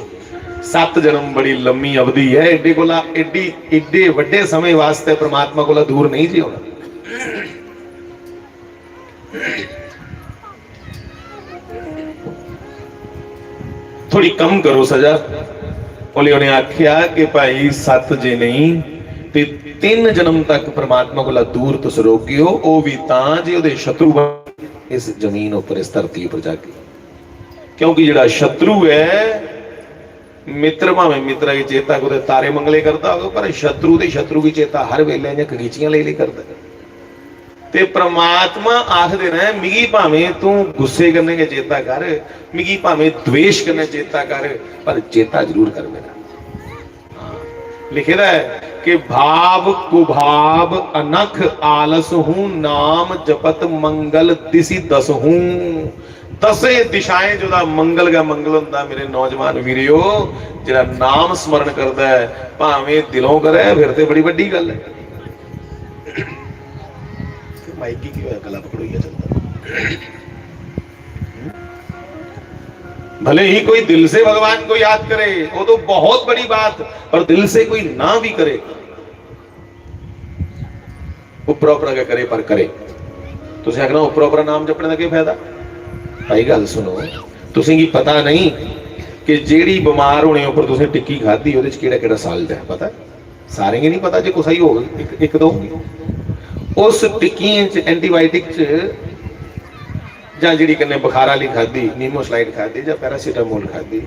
7 जन्म बड़ी लंबी अवधि है, एडे कोला एडे वड्डे समय वास्ते परमात्मा कोला दूर नहीं जी होना। थोड़ी कम करो सजा। बोले उन्हें आख्या कि भाई 7 जे नहीं ते 3 जन्म तक परमात्मा को दूर तुस रोकियो, वो भी तां जे उहदे शत्रु इस जमीन उपर इस धरती उपर जाके। क्योंकि जिहड़ा शत्रु है, मित्र भावें मित्र की चेता को तारे मंगले करता हो, पर शत्रु ते शत्रु की चेता हर वेले या कगीचियां ले करता है। ते परमात्मा आखदे ने मिगी भावें तू गुस्से करने के चेता कर, मिगी भावें द्वेष करने चेता कर, पर चेता जरूर कर मेरा। लिखे है कि भाव कुभाव अनख आलस हूं, नाम जपत मंगल दिसी दस हूं। 10 दिशाएं जो मंगल का मंगल हुंदा मेरे नौजवान वीरियो, जिहड़ा नाम स्मरण करता है भावें दिलों करे फिर ते बड़ी वड्डी गल है। माइकी की गला पकड़ोइया चलता। भले ही कोई दिल से भगवान को याद करे वो तो बहुत बड़ी बात, और दिल से कोई ना भी करे, ऊपर ऊपर करे पर करे। ਤੁਸੀਂ ਆਖਣਾ ਉੱਪਰ ਉੱਪਰ ਨਾਮ ਜਪਣ ਦਾ ਕੀ ਫਾਇਦਾ? ਭਾਈ ਗੱਲ ਸੁਣੋ, ਤੁਸੀਂ ਕੀ ਪਤਾ ਨਹੀਂ ਕਿ ਜਿਹੜੀ ਬਿਮਾਰ ਹੋਣੇ ਉੱਪਰ ਤੁਸੀਂ ਟਿੱਕੀ ਖਾਧੀ ਉਹਦੇ ਚ ਕਿਹੜਾ ਕਿਹੜਾ ਸਾਲਟ ਹੈ? ਪਤਾ ਸਾਰੇ ਕੀ ਨਹੀਂ ਪਤਾ? ਜੇ ਕੋਈ ਸਹੀ ਹੋ ਇੱਕ ਦੋ ਉਸ ਟਿੱਕੀ ਚ ਐਂਟੀਬਾਇਓਟਿਕ ਚ ਜਾਂ ਜਿਹੜੀ ਕੰਨੇ बुखार वाली खाधी, नीमोस्लाइड खाधी ਜਾਂ पैरासीटामोल खाधी,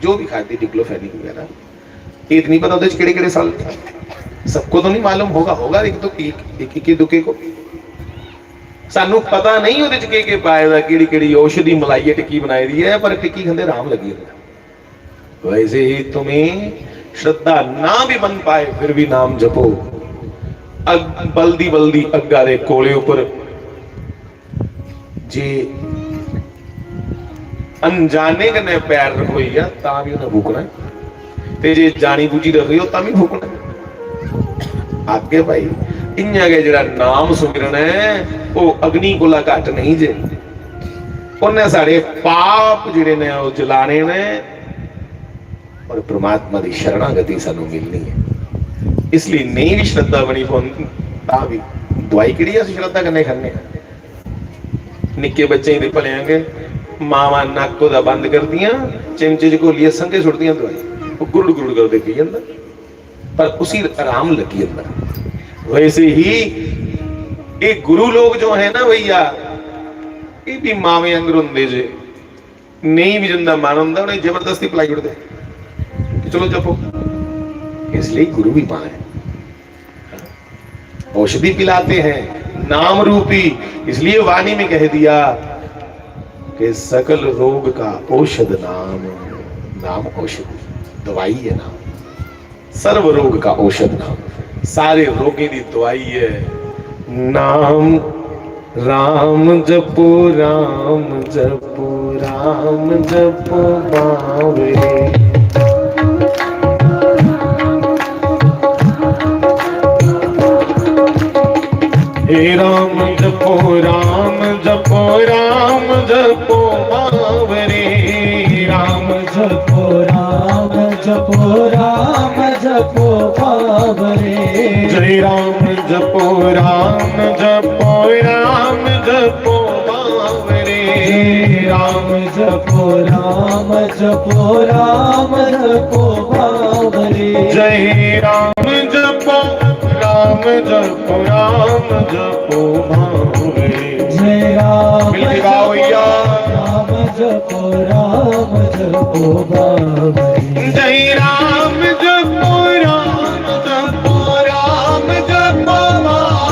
जो भी खाधी डिक्लोफेनिक वगैरह, ये नहीं पता उधर केड़े केड़े साल सबको तो नहीं मालूम होगा एक तो एक दुके को सानू पता नहीं उहदे च के पाए दा केड़ी केड़ी औषधि मलाई टिक्की बनाई दी है, पर टिक्की खांदे आराम लगी है। वैसे ही तुम्हें श्रद्धा ना भी बन पाए फिर भी नाम जपो। बल्दी अग्गा दे कोले ऊपर जे अनजाने कने पैर रखोई है ता भी उन्हें फूकना है, ते जे जानी बूझी रखी हो ता भी फूकना है। आगे भाई इन्या के जरा नाम सुमिरन है वो अग्नि कोला घट नहीं जे, उन्हें सारे पाप जिहड़े ने वो जलाने ने और परमात्मा की शरणागति सानू मिलनी है। इसलिए नहीं भी श्रद्धा बनी पाउंदी ता भी दवाई किहड़ी असीं श्रद्धा कन्नै खाने आ। निक्के बच्चे ही भलेंगे मावा नक ओहदा बंद कर दियां, चिमचे च घोलिए संगे सुट दियां दवाई, वो गुरुड़ गुरुड़ करदे पी जांदा, पर उसी आराम लगी जांदा। वैसे ही ये गुरु लोग जो है ना भैया, ये भी मावे अंगर हुंदे जे, नहीं भी जिंदा मन हुंदा उन्हें जबरदस्ती पिलाई उड़दे कि चलो जपो। इसलिए गुरु भी मां है, औषधि पिलाते हैं नाम रूपी। इसलिए वाणी में कह दिया कि सकल रोग का औषध नाम, नाम औषधि दवाई है नाम, सर्व रोग का औषध नाम, सारे रोगी की दवाई है नाम। राम जपो राम जपो राम जपो बावे, हे राम जपो राम जपो राम जपो बावरे, राम जपो राम जपो राम जपो बावरे, जय राम जपो राम जपो राम जपो बावरे, राम जपो राम जपो राम जपो बावरे, जय राम जपो राम जपो राम जपो बावरे, जय राम जपो राम जपो बावरे, जय राम जपो राम जपो राम जपो बावरे,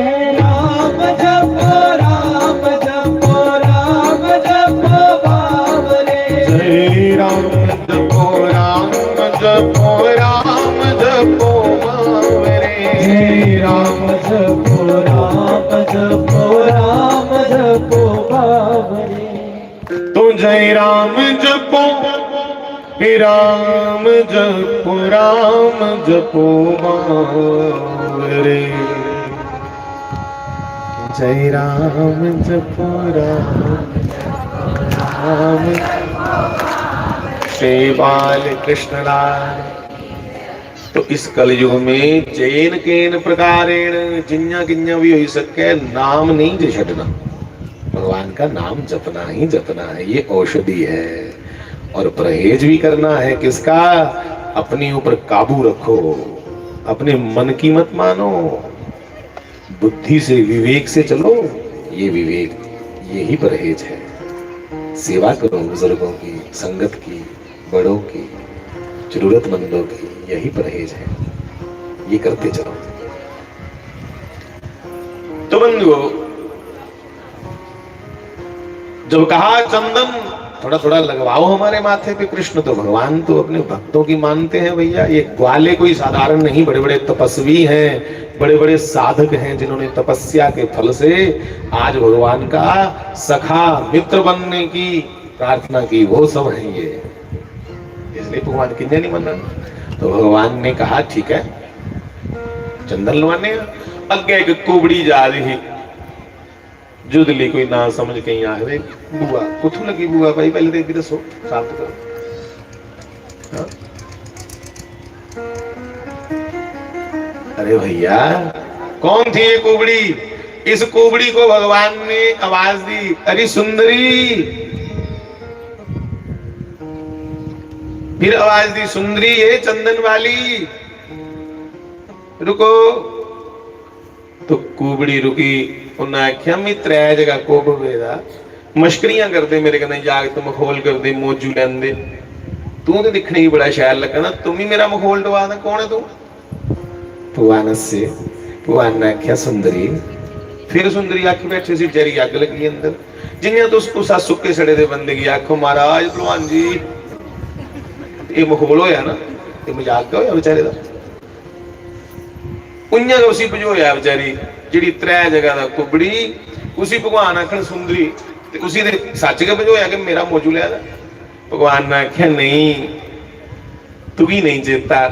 जय राम जपो राम जपो राम जपो बावरे, जय राम जपो राम जपो राम जपो बावरे, जय राम जपो राम जपो राम जपो बावरे, तो जय राम जपो राम जपो राम जपो बावरे, जय राम जपो राम श्री बाल कृष्ण लाल। तो इस कलयुग में चैन केन प्रकारेण जिन्या किन्या भी हो सके नाम नहीं जे छड़ना, भगवान का नाम जपना ही जपना है, ये औषधि है। और परहेज भी करना है किसका? अपने ऊपर काबू रखो, अपने मन की मत मानो, बुद्धि से विवेक से चलो, ये विवेक यही परहेज है। सेवा करो बुजुर्गों की, संगत की, बड़ों की, जरूरतमंदों की, यही परहेज है, ये करते चलो। तो बंधुओं, जब कहा चंदन थोड़ा थोड़ा लगवाओ हमारे माथे पे कृष्ण, तो भगवान तो अपने भक्तों की मानते हैं भैया। ये ग्वाले कोई साधारण नहीं, बड़े बड़े तपस्वी हैं, बड़े बड़े साधक हैं, जिन्होंने तपस्या के फल से आज भगवान का सखा मित्र बनने की प्रार्थना की, वो सब हैं ये। इसलिए भगवान किन्ने नहीं मना। तो भगवान ने कहा ठीक है चंदन लवाने। अगे एक कुबड़ी जा रही जुदली, कोई ना समझ कहीं आ गए, बुआ कुछ लगी बुआ भाई, पहले देख दसो शांत करो। हाँ? अरे भैया कौन थी ये कुबड़ी? इस कुबड़ी को भगवान ने आवाज दी, अरे सुंदरी। फिर आवाज दी, सुंदरी ये चंदन वाली, रुको। तो कुबड़ी रुकी। उन्हें आख्या मैं त्रै जगह कुब वेदा मश्करियां करते मेरे कन्नै जागत मखौल करते मौजू लेंदे, तू तो दिखने ही बड़ा शैल लगा ना, तुम ही मेरा मखौल डवा दे, कौन है तू? भगवान से भगवान ने आख्या सुंदरी। फिर सुंदरी आखी बैठे सी, जरी अग लगी अंदर, जिन्हें तो तुसा सुके सड़े दे बंदे की आखो महाराज भगवान जी ये मखौल होया ना, ये मजाक होया बेचारे का। उन्या तो उसी भजोया बेचारी जिहड़ी त्रै जगह दा कुबड़ी, उसी भगवान आखन सुंदरी, उसी ने सच के भजोया कि मेरा मौजू लिया। भगवान ने आख्या नहीं, तू भी नहीं चेता।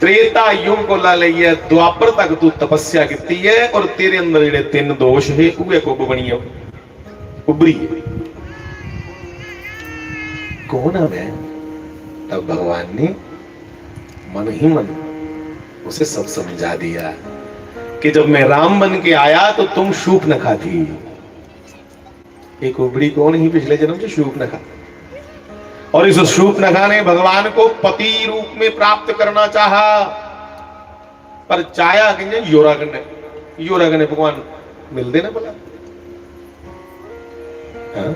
त्रेता युग को ला लिया द्वापर तक तू तपस्या की है, और तेरे अंदर जेडे तीन दोष है उहे कुब बनी है, उभरी है। कौन है मैं? तब भगवान ने मन ही मन उसे सब समझा दिया कि जब मैं राम बन के आया तो तुम शूर्पणखा थी। एक उबड़ी कौन ही पिछले जन्म से शूर्पणखा, और इस शूर्पणखा ने भगवान को पति रूप में प्राप्त करना चाहा, पर चाया कि योरागन ने भगवान मिलते ना बोला। हाँ?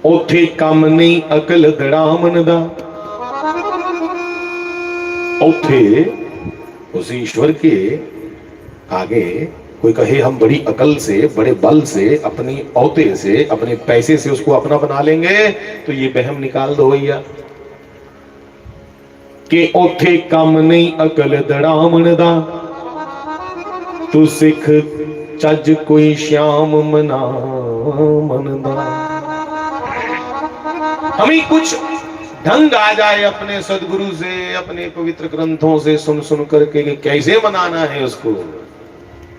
उथे कम नहीं अकल दड़ामन दा, उथे उस ईश्वर के आगे कोई कहे हम बड़ी अकल से, बड़े बल से, अपनी औते से, अपने पैसे से उसको अपना बना लेंगे, तो ये वहम निकाल दो भैया कि उथे कम नहीं अकल दड़ामन दा, तू सिख चज कोई श्याम मना मन दा। हमें कुछ ढंग आ जाए अपने सदगुरु से, अपने पवित्र ग्रंथों से सुन सुन करके कि कैसे मनाना है उसको,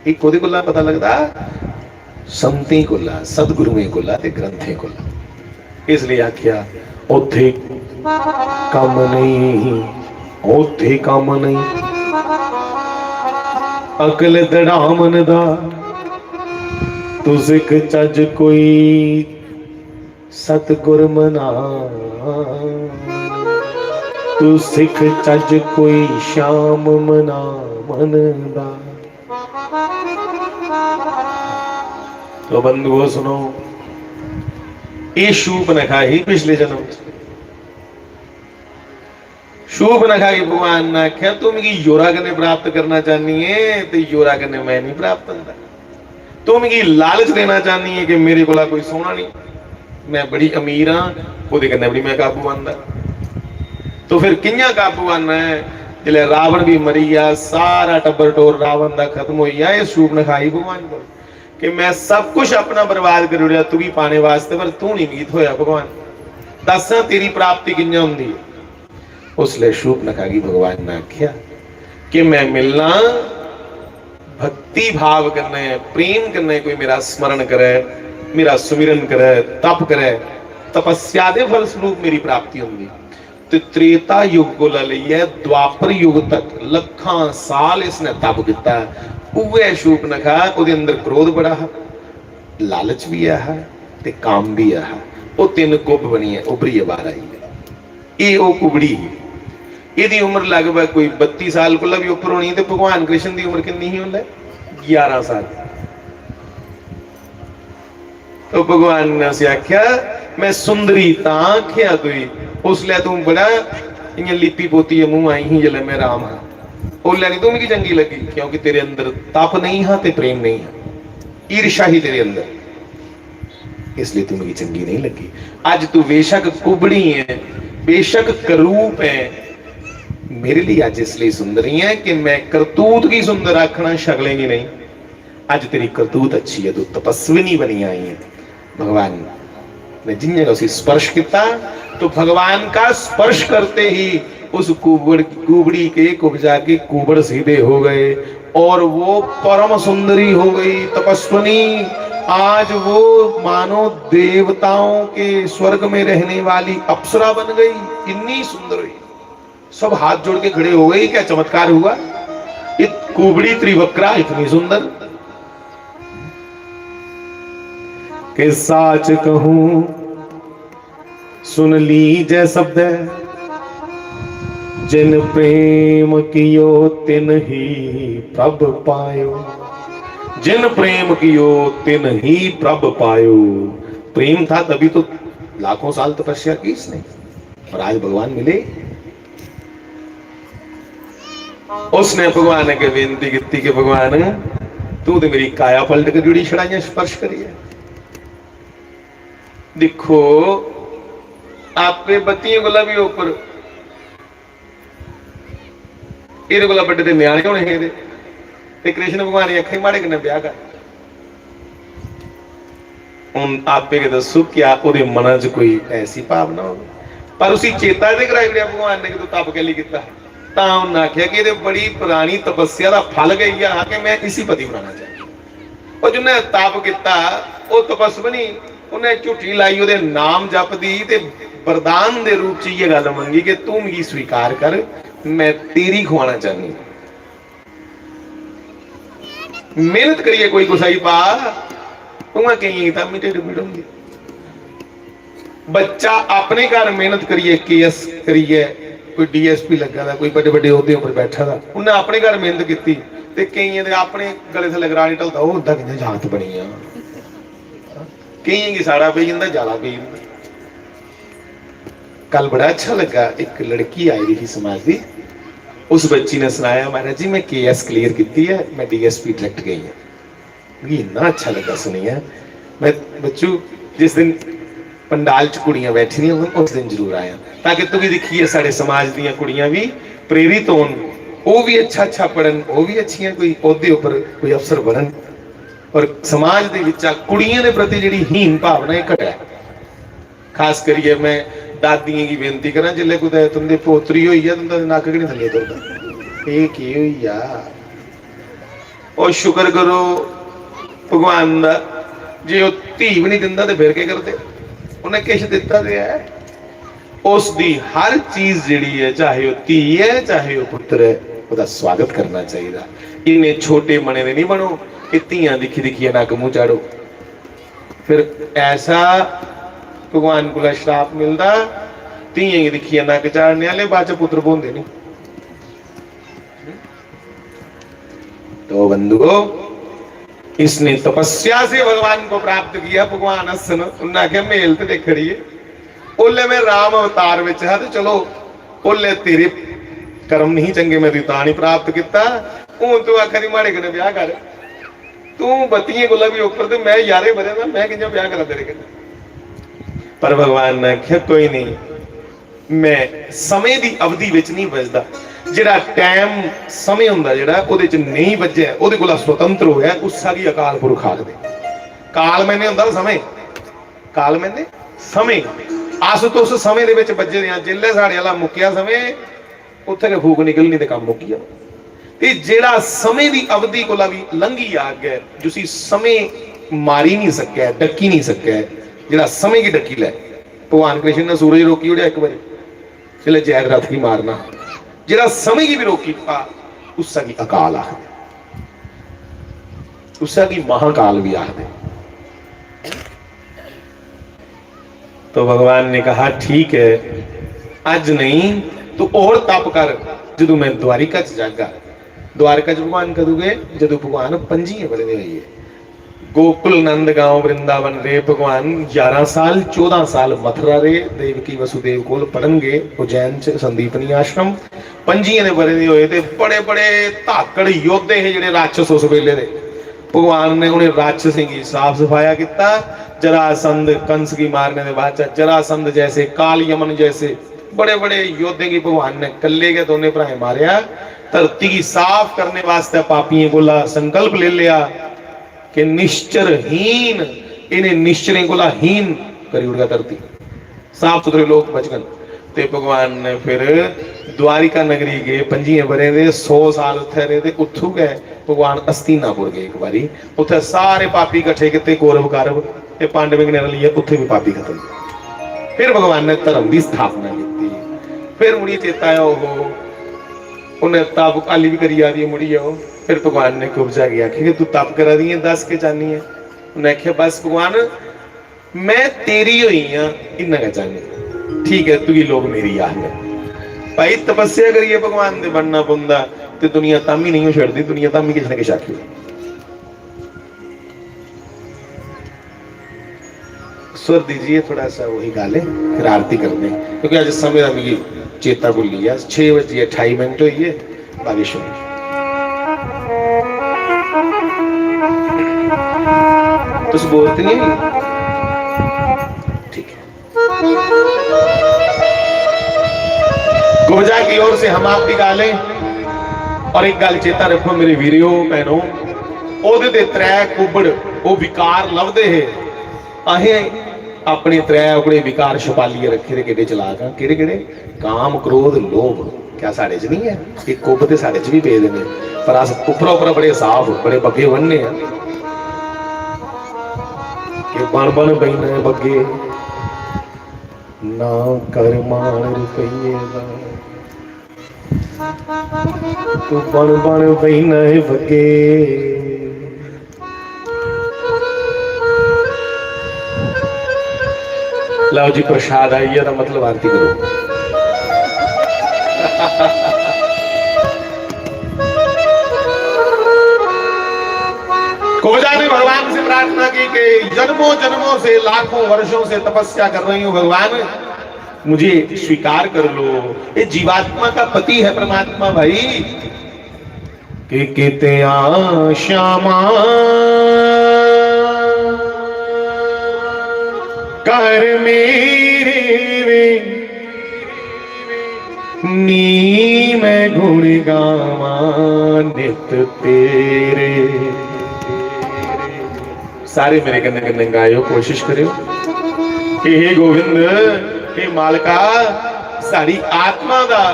एक कोदे को ला पता लगता, संती को ला, सदगुरुएं को ला, ते ग्रंथे को ला। इसलिए आख्या उथे कम नहीं, उथे कम नहीं अकल दड़ामन दा, तू सिख चज कोई सतगुर मना, तू सिख चज कोई श्याम मना मन दा। तो बंधुओं सुनो, ये शूर्पणखा ही पिछले जन्म शूर्पणखा की भगवान ने आख्या तुम की योरागन प्राप्त करना चाहनी है, तो योरागन मैं नहीं प्राप्त करता। तुम की लालच देना चाहनी है कि मेरे को कोई सोना नहीं, मैं बड़ी अमीर हाँ, वो कहना बड़ी मैं काबू आंदा। तो फिर किंया काबू आना है? जिले रावण भी मरी गया, सारा टब्बर टोर रावण दा खत्म हो गया, ये शूर्पणखा ही भगवान को कि मैं सब कुछ अपना बर्बाद कर दिया तू भी पाने वास्ते, पर तू नहीं मीत होया भगवान, दस तेरी प्राप्ति किंया होंदी है। उसलिए शूर्पणखा की भगवान ने आख्या कि मैं मिलना भक्ति भाव करने, प्रेम करने, कोई मेरा स्मरण करे, मेरा सुमिरन करे, तप करे, तपस्या दे फल स्वरूप मेरी प्राप्ति होंगी। तो त्रेता युग को ले लिया द्वापर युग तक लखा साल इसने तप किया। उवे शूर्पणखा उहदे अंदर क्रोध बड़ा है, लालच भी है ते काम भी है, वो तीन कुब बनी है, उभरी बाहर आई है। ये वो कुबड़ी इहदी उम्र लगभग कोई 32 साल को भी उपर होनी, तो भगवान कृष्ण की उम्र कितनी ही होंदा 11 साल। तो भगवान ने उसे आख्या मैं सुंदरी आख्या तुई, उसले तू बड़ा इं लिपी पोती है मुंह आई ही जले मैं राम हाँ, उसले नहीं तू मिगी चंगी लगी, क्योंकि तेरे अंदर तप नहीं है, ते प्रेम नहीं है, ईर्षा ही तेरे अंदर, इसलिए तू मिगी चंगी नहीं लगी। आज तू बेशक कुबड़ी है, बेशक करूप है, मेरे लिए आज इसलिए सुंदरी है कि मैं करतूत की सुंदर आखना शक्लेंगी नहीं। आज तेरी करतूत अच्छी है, तू तपस्विनी बनी आई है। भगवान ने जिन जगह उसे स्पर्श किया, तो भगवान का स्पर्श करते ही उस कुबड़ी के कुब्जा के कुबड़ सीधे हो गए, और वो परम सुंदरी हो गई, तपस्विनी। आज वो मानो देवताओं के स्वर्ग में रहने वाली अप्सरा बन गई, इतनी सुंदर हुई। सब हाथ जोड़ के खड़े हो गए, क्या चमत्कार हुआ, कुबड़ी त्रिवक्रा इतनी सुंदर के साच कहूं सुन लीजै शब्द जिन प्रेम कियो तिन ही प्रभ पायो। जिन प्रेम कियो तिन ही प्रभ पायो। प्रेम था तभी तो लाखों साल तपस्या की इसने और आज भगवान मिले। उसने भगवान के बेनती की कि भगवान तू तो मेरी काया पलट के जुड़ी छड़ाइयां स्पर्श करी है। देखो आपे बत्तियां कोला भी उपर ਇਹਦੇ ਕੋਲ ਵੱਡੇ ਤੇ ਨਿਆਣੇ ਹੋਣੇ ਇਹਦੇ ਤੇ ਕ੍ਰਿਸ਼ਨ ਭਗਵਾਨ ਦੀ ਅੱਖਾਂ ਮਾੜੇ ਕਿੰਨੇ ਵਿਆਹ ਕਰ ਹੁਣ ਆਪੇ ਕੇ ਦੱਸੋ ਕਿਆ ਉਹਦੇ ਮਨਾਂ 'ਚ ਕੋਈ ਐਸੀ ਭਾਵਨਾ ਹੋਵੇ ਪਰ ਉਸੇ ਚੇਤਾ ਦੇ ਕਰਾਈ ਗਿਆ ਭਗਵਾਨ ਨੇ ਜਦੋਂ ਤਪ ਕੇ ਲਈ ਕੀਤਾ ਤਾਂ ਉਹਨਾਂ ਆਖਿਆ ਕਿ ਇਹਦੇ ਬੜੀ ਪੁਰਾਣੀ ਤਪੱਸਿਆ ਦਾ ਫਲ ਗਈ ਆ ਕਿ ਮੈਂ ਇਸੇ ਪਤੀ ਬਣਾਉਣਾ ਚਾਹੁੰਦਾ। ਉਹ ਜਿਹਨੇ ਤਪ ਕੀਤਾ ਉਹ ਤਪਸਵਨੀ ਉਹਨੇ ਝੂਠੀ ਲਾਈ ਉਹਦੇ ਨਾਮ ਜਪਦੀ ਤੇ ਵਰਦਾਨ ਦੇ ਰੂਪ 'ਚ ਇਹ ਗੱਲ ਮੰਗੀ ਕਿ ਤੂੰ ਮੇਰੀ ਸਵੀਕਾਰ ਕਰ मैं तेरी खुआना चाहनी। मेहनत करिए कोई गुसाई पा कहीं बच्चा अपने घर मेहनत करिए केएस करिए कोई डीएसपी लगा था कोई बड़े बड़े ओहदे पर बैठा था उन्हें अपने घर मेहनत की ते कई अपने गले से लगरा नहीं टलता वो उदा कि जात बनी कई की साड़ा पी जाता ज्यादा पी जाता। कल बड़ा अच्छा लगा एक लड़की आई रही समाज की उस बच्ची ने सुनाया महाराज जी मैं केएस क्लियर की है मैं डीएसपी डायरेक्ट गई है। इतना अच्छा लगा सुनिए मैं बच्चू जिस दिन पंडाल च कुड़ियां बैठी उस दिन जरूर आया ताकि तू भी देखिए साढ़े समाज दी कुड़ियां भी प्रेरित होन वो भी अच्छा पढ़न वो भी अच्छियां कोई ओहदे उपर कोई अफसर बनन और समाज दे विच कुड़ियां दे प्रति जिहड़ी हीन भावना घटे। खास करिए मैं दादियां की बेनती करा जिले कुछ तुंदे पोतरी हुई है तुंदा नक कि नहीं थले तुरदा ये की हुई आ और शुक्र करो भगवान दा जे वो धी भी नहीं दिंदा ते फिर क्या करते उन्हें किश दिता ते है उसकी हर चीज जिहड़ी है चाहे वो धी है चाहे वो पुत्र है उसका स्वागत करना चाहिए। इन्ने छोटे मने दे नहीं बनो कि धीआं दिखी दिखिए नक मूँह चाड़ो फिर ऐसा भगवान को श्राप मिलता धीआं की दिखिए नक चाड़ने वाले बाद च पुत्र बोंदे नहीं। तो बंधुओं इसने तपस्या से भगवान को प्राप्त किया। भगवान हसन उन्हें आख्या मेल तो देख रही है ओले मैं राम अवतार में है तो चलो ओले तेरे कर्म नहीं चंगे मैं ता नहीं प्राप्त किया हूं तू आखिरी माड़े कने ब्याह कर तू बत्तियां कोला भी उपर ते मैं यारे बदे ना मैं किंजा ब्याह करा तेरे कने। पर भगवान ने आख्या कोई नहीं मैं समय की अवधि विच नहीं बजदा जिहड़ा टाइम समय हुंदा जिहड़ा उहदे च नहीं बज्जिया उहदे कोला स्वतंत्र होया उसा की अकाल पुरख आखदे। काल मैंने हुंदा समय काल मैंने समय अस तो उस समय दे विच बज्जे दे जिल्ले साडे वाला मुक्किया समय उत्थे के फूक निकलनी ते काम मुक्की जाना ते जिहड़ा समय की अवधि कोला भी लंघी आ गया जिसी समय मारी नहीं सकिया डकी नहीं सकिया जिहड़ा समय की डकी लै भगवान कृष्ण ने सूरज रोकी उड़िया एक बार चले जैद रथ की मारना जिहड़ा समय की भी रोकी पा उसा की अकाल आखदे उसा की महाकाल भी आखदे। तो भगवान ने कहा ठीक है अज नहीं तू और तप कर जदों मैं द्वारिका च जागा। द्वारका च भगवान कदों गए जदों भगवान 25 बरस दे होइए गोकुल नंद गांव वृंदावन रे भगवान 11 साल 14 साल मथुरा रे देवकी वसुदेव कोल पढ़न गए उज्जैन च संदीपनी आश्रम 25 बरस दे होए ते बड़े बड़े धाकड़ योद्धे है जिहड़े राक्षस उस वेले दे भगवान ने उन्हें राक्षसी की साफ सफाया किया। जरासंध कंस की मारने के बाद जरासंध जैसे काल यमन जैसे बड़े बड़े योद्धे की भगवान ने कल्ले के दोनों भरा मारिया। धरती की साफ करने वास्ते पापियों को संकल्प ले लिया कि निश्चरहीन इन्हें निश्चरें को हीन करी उड़गा धरती साफ सुथरे लोग बचगन। ते भगवान ने फिर द्वारिका नगरी गए 25 बरे दे 100 साल उत्थे रहे ते उत्थों गए भगवान अस्तिनापुर गए एक बारी उत्थे सारे पापी इकट्ठे किते कौरव कौरव ते पांडव ने लिए उत्थे भी पापी खत्म। फिर भगवान ने धर्म की स्थापना की। फिर मुड़ी चेता आया उन्हें ताब काली भी करी आ रही है मुड़ी आओ फिर भगवान ने कुब्जा गया कि तू तप करा दी है, दस के चाहनी है? उन्हें आख्या बस भगवान मैं तेरी हुई हाँ, इन्ना का चाहनी। ठीक है, तू ही लोग मेरी आ है भाई। तपस्या करिए भगवान दे बनना पुंदा ते दुनिया तामी नहीं छड़ती, दुनिया तामी किसी ने किसी आखी। स्वर दीजिए थोड़ा सा, वही गाले फिर आरती कर दें, क्योंकि आज समय का मुझे चेता भूल गया। 6:28 हुई है, बारिश हुई। तो बोलते नहीं, ठीक है। गोजा की ओर से हम आप भी गाले। और एक गल चेता रखो मेरे वीरियो भैनों, ओदे ते त्रै कुबड़ ओ विकार लभदे है। अहें अपने त्रै उगड़े विकार छुपालिए रखे केडे चलाक हां। केड़े केड़े? काम, क्रोध, लोभ। क्या साढ़े च नहीं है? एक कुब ते साढ़े च भी पेदे ने, पर अस उपरा उपरा बड़े साफ, बड़े बग्गे बनने हैं कि बन बन बैठे हैं बग्गे ना कर मान रुपये दा। तू बन बन बैठा है बग्गे। लाओ जी प्रसाद आई है, मतलब आरती करो। कोजा ने भगवान से प्रार्थना की कि जन्मों जन्मों से, लाखों वर्षों से तपस्या कर रही हूं भगवान, मुझे स्वीकार कर लो। ये जीवात्मा का पति है परमात्मा भाई। कि कहते श्यामा कर मेरे वे नी मैं गुण गावा नित तेरे। सारे मेरे कन्ने कन्ने गायो, कोशिश करियो कि हे गोविंद, हे मालिका, सारी आत्मा दा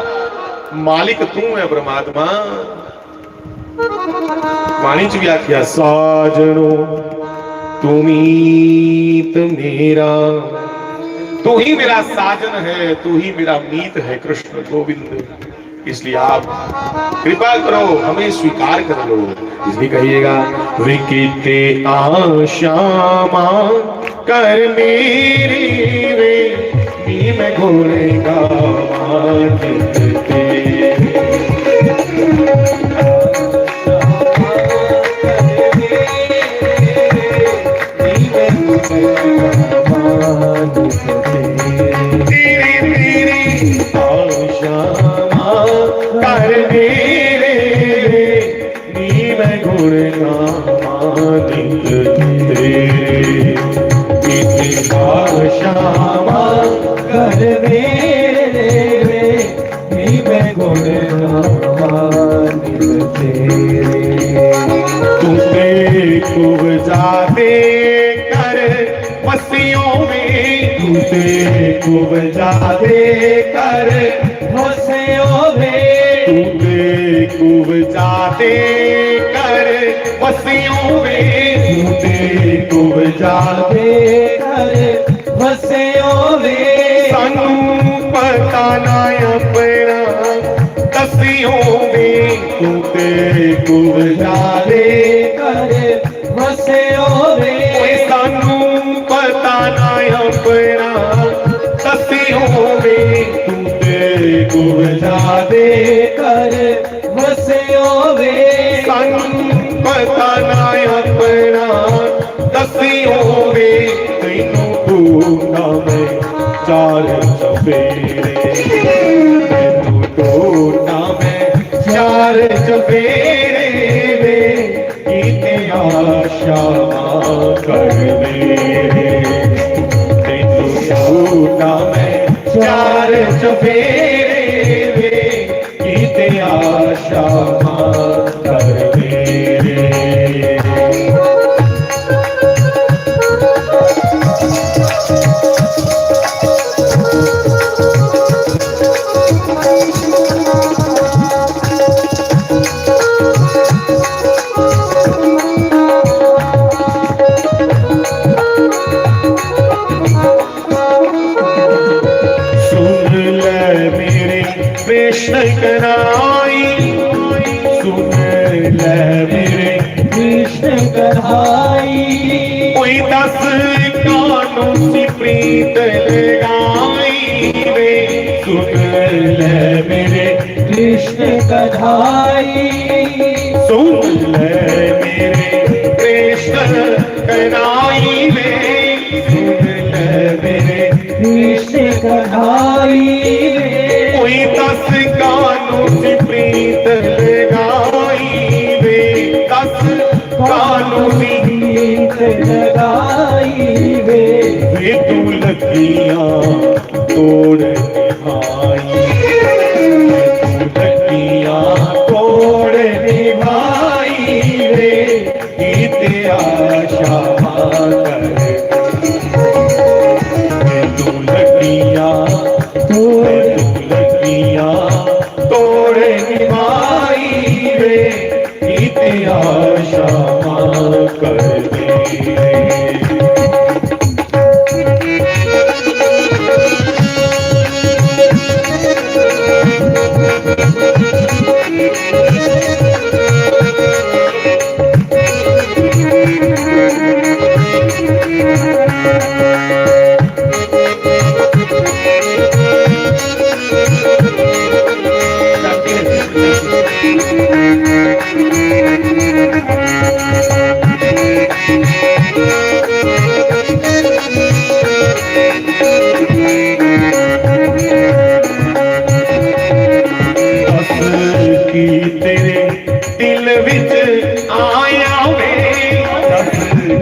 मालिक तू है परमात्मा। वाणी च भी आख्या साजनो तुमीत मेरा, तू ही मेरा साजन है, तू ही मेरा मीत है कृष्ण गोविंद। इसलिए आप कृपा करो, हमें स्वीकार कर लो। इसलिए कहिएगा विकिते आशामा कर मेरी वे नी मैं गुण गावा नित तेरे। कुबजा दे कर वसियों में, तूने कुबजा दे कर वसियों में, तूने कुबजा दे कर वसियों में। सानू पता ना अपना दसियों में, तूने कुबजा दे कर वसियों में। सानू पता ना अपना कुबजा दे कर वसियों में। सन पता ना अपना दसियों में, तैनू ढूंढा मैं चार चफेरे, तैनू ढूंढा मैं चार चफेरे में। कीते आशा कर मेरे, तैनू ढूंढा मैं चार चफेरे में। कीते आशा कर मेरे। कृष्ण कनाई सुन मेरे कृष्ण कन्हाई। कोई दस कानों सी प्रीत लगाई रे, सुन ले मेरे कृष्ण कन्हाई। सुन ले मेरे कृष्ण कन्हाई रे, सुन ले मेरे कृष्ण कन्हाई। कोई दस कानों से प्रीत लगाई रे, दस कानों से प्रीत लगाई वे। वे तू लगियां तोड़ निभाई, तू लगियां तोड़ निभाई रे, गीत आशा कर तू लगियां तोड़ निभाई रे, गीत आशा कर दे। तेरे दिल विच आया वे, दस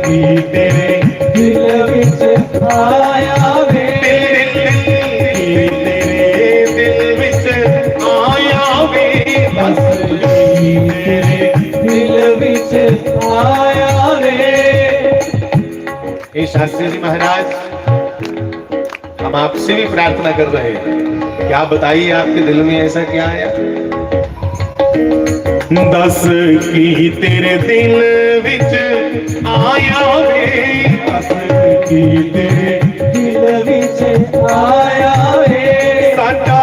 की तेरे दिल विच आया वे। तेरे दिल विच आया वे, दस की तेरे दिल विच आया वे। हे शास्त्री जी महाराज, हम आपसे भी प्रार्थना कर रहे हैं कि आप बताइए आपके दिल में ऐसा क्या आया। दस की तेरे दिल विच आया वे, दस की तेरे दिल विच आया वे। साडा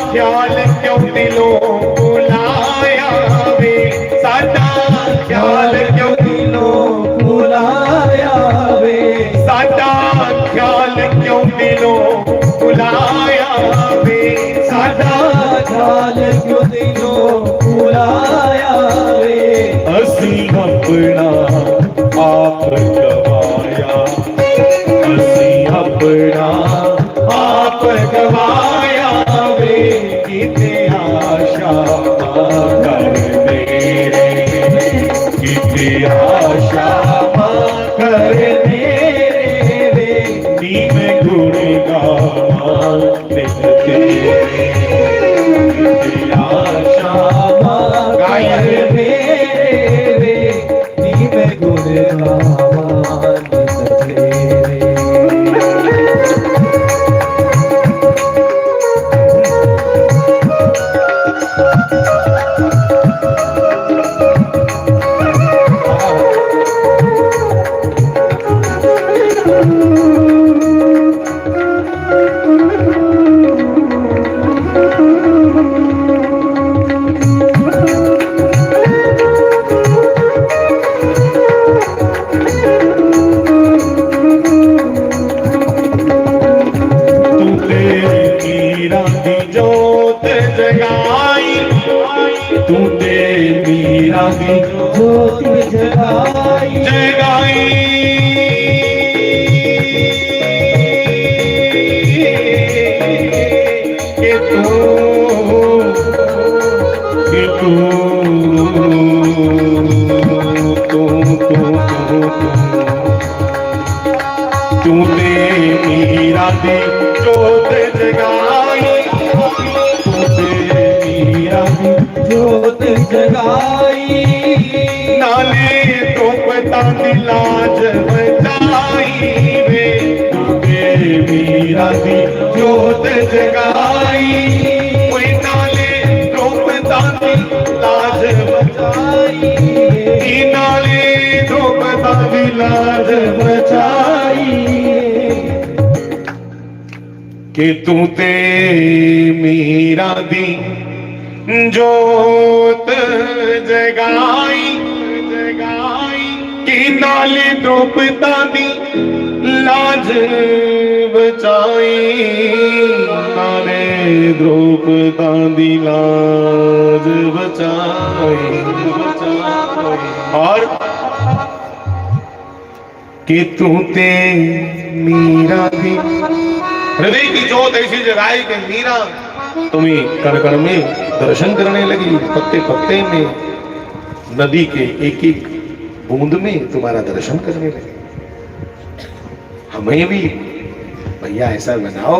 ख्याल क्यों दिलों भुलाया वे, साडा ख्याल क्यों दिलों भुलाया वे। साडा ख्याल क्यों दिलों भुलाया वे, साडा ख्याल क्यों दिलों भुलाया वे। असी अपना आप गवाया, असी अपना आप गवाया वे, किते आशा कर मेरे, किते आशा कर मेरे वे, नीम गुण गाते किते आशा गाय मेरे वे। नीम गुण गावन तेरे। तूने मीरा की ज्योति जगाई। जगाई, कि तूने मीरा की जोत जगाई, ज्योत जगाई। नाले द्रौपदा की लाज बचाई वे, तूने मीरा की जोत जगाई। कोई नाले द्रौपदा की लाज बचाई, नाले द्रौपदा की लाज बचाई, कि तू ते मीरा दी जोत जगाई जगाई कि नाले द्रौपदा दी लाज बचाई, नाले द्रौपदा दी लाज बचाई, और कि तू ते मीरा थी, हृदय की जोत ऐसी जगाई कि मीरा तुम्हें कण कण में दर्शन करने लगी, पत्ते पत्ते में, नदी के एक एक बूंद में तुम्हारा दर्शन करने लगी। हमें भी भैया ऐसा बनाओ,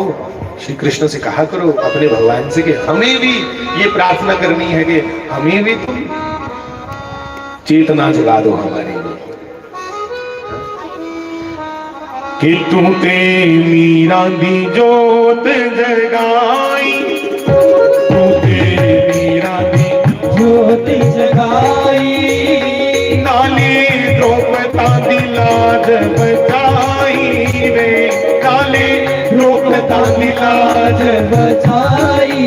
श्री कृष्ण से कहा करो अपने भगवान से कि हमें भी ये प्रार्थना करनी है कि हमें भी तुम चेतना जगा दो हमारे लिए, कि तू ते मीरा दी जोत जगाई, तू ते मीरा दी जोत जगाई, नाले द्रौपदा दी लाज बचाई रे, नाले द्रौपदा दी लाज बचाई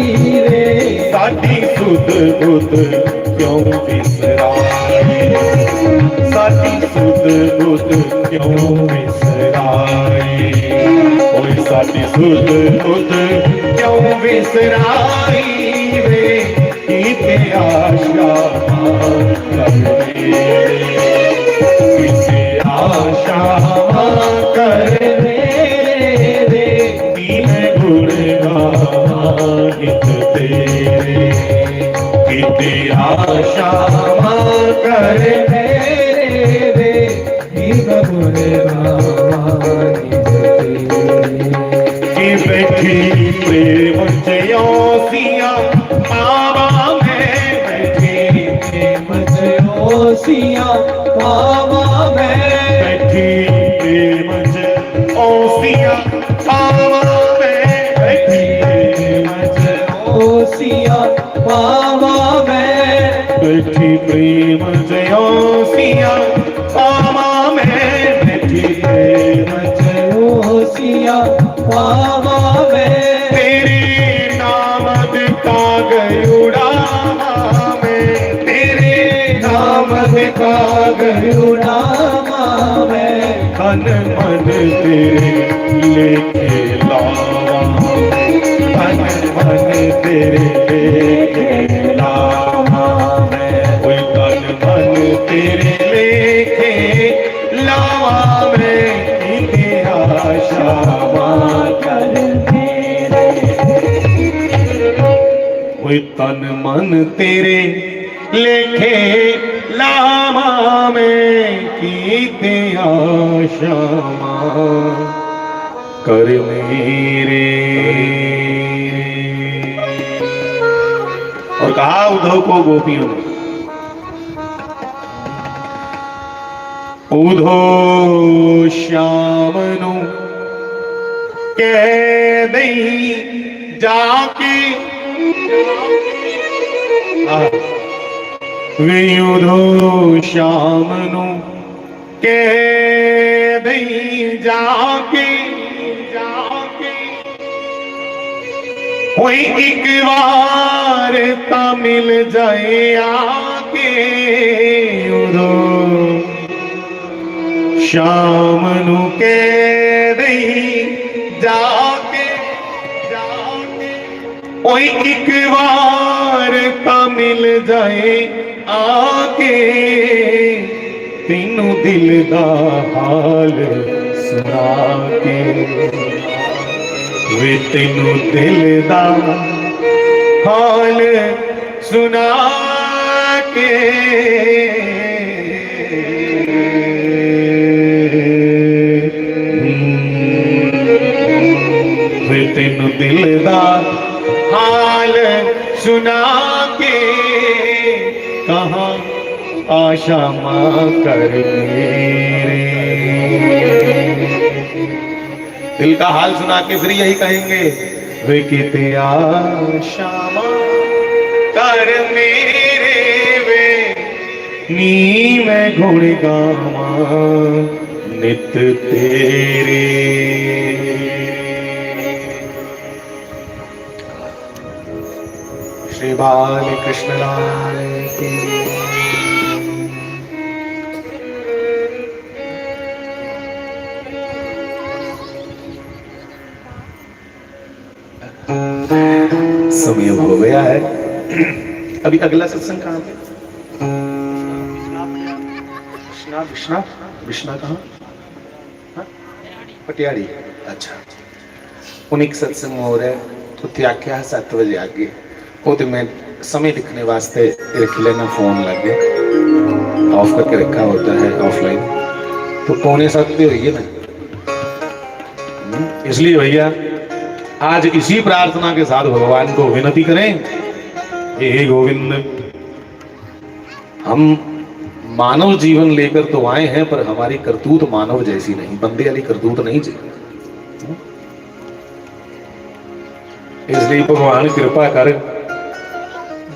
रे, साडी सुध बुध क्यों बिसराई, साडी सुध बुध क्यों बिसराई, ओए साडी सुध बुध क्यों बिसराई रे, किते आशा कर किते आशा कर रे, दीन गुण गाहित तेरे, किते आशा कर रे, दीन गुण गाहित तेरे, कि बैठी प्रेम चयोसिया पावा में, बैठी ओसिया पावा में, बैठी प्रेम चयोसिया पावा में, बैठी ओसिया पावा में, बैठी प्रेम जयोसिया पावा में, बैठी प्रेम ओसिया पावा में, तेरे नाम का गयुड़ा में, तेरे नाम का गरुड़ा में, तन मन तेरे लेके लावा, तन मन तेरे लेके लावा, कोई तन मन तेरे लेके लावा में, इनके आशा कर मेरे, कोई तन मन तेरे लेके लावा में, कीते आशा कर मेरे। और कहा उद्धव को गोपियों ने, उद्धव श्याम नु कह दई जाके, वे उद्धव श्याम नु कह दई जाके, कोई एक बार ता मिल जाए आके, उद्धव श्याम नु कह दई जाके, कोई एक बार ता मिल जाए आके, तीनों दिल दा हाल सुना के, वे तीनों दिल दा हाल सुना के, वे तीनों दिल दा हाल सुना के, कहाँ आशा माँ कर मेरे। दिल का हाल सुना के फिर यही कहेंगे, वे किते आशा माँ कर मेरे, वे नी मैं गुण गावा नित तेरे। श्री बाल कृष्ण लाल की। समय हो गया है। अभी अगला सत्संग कहाँ पे? विश्वनाथ विश्वनाथ कहाँ? पटियाड़ी। अच्छा, उन्हीं सत्संग हो रहा है तो त्याख्या 7 बजे आगे वो तो मैं समय लिखने वास्ते लेना फोन लग गया, ऑफ करके रखा होता है ऑफलाइन, तो 6:45 पे हुई है ना। इसलिए भैया आज इसी प्रार्थना के साथ भगवान को विनती करें, हे गोविंद, हम मानव जीवन लेकर तो आए हैं पर हमारी करतूत मानव जैसी नहीं, बंदे वाली करतूत नहीं चाहिए। इसलिए भगवान कृपा कर,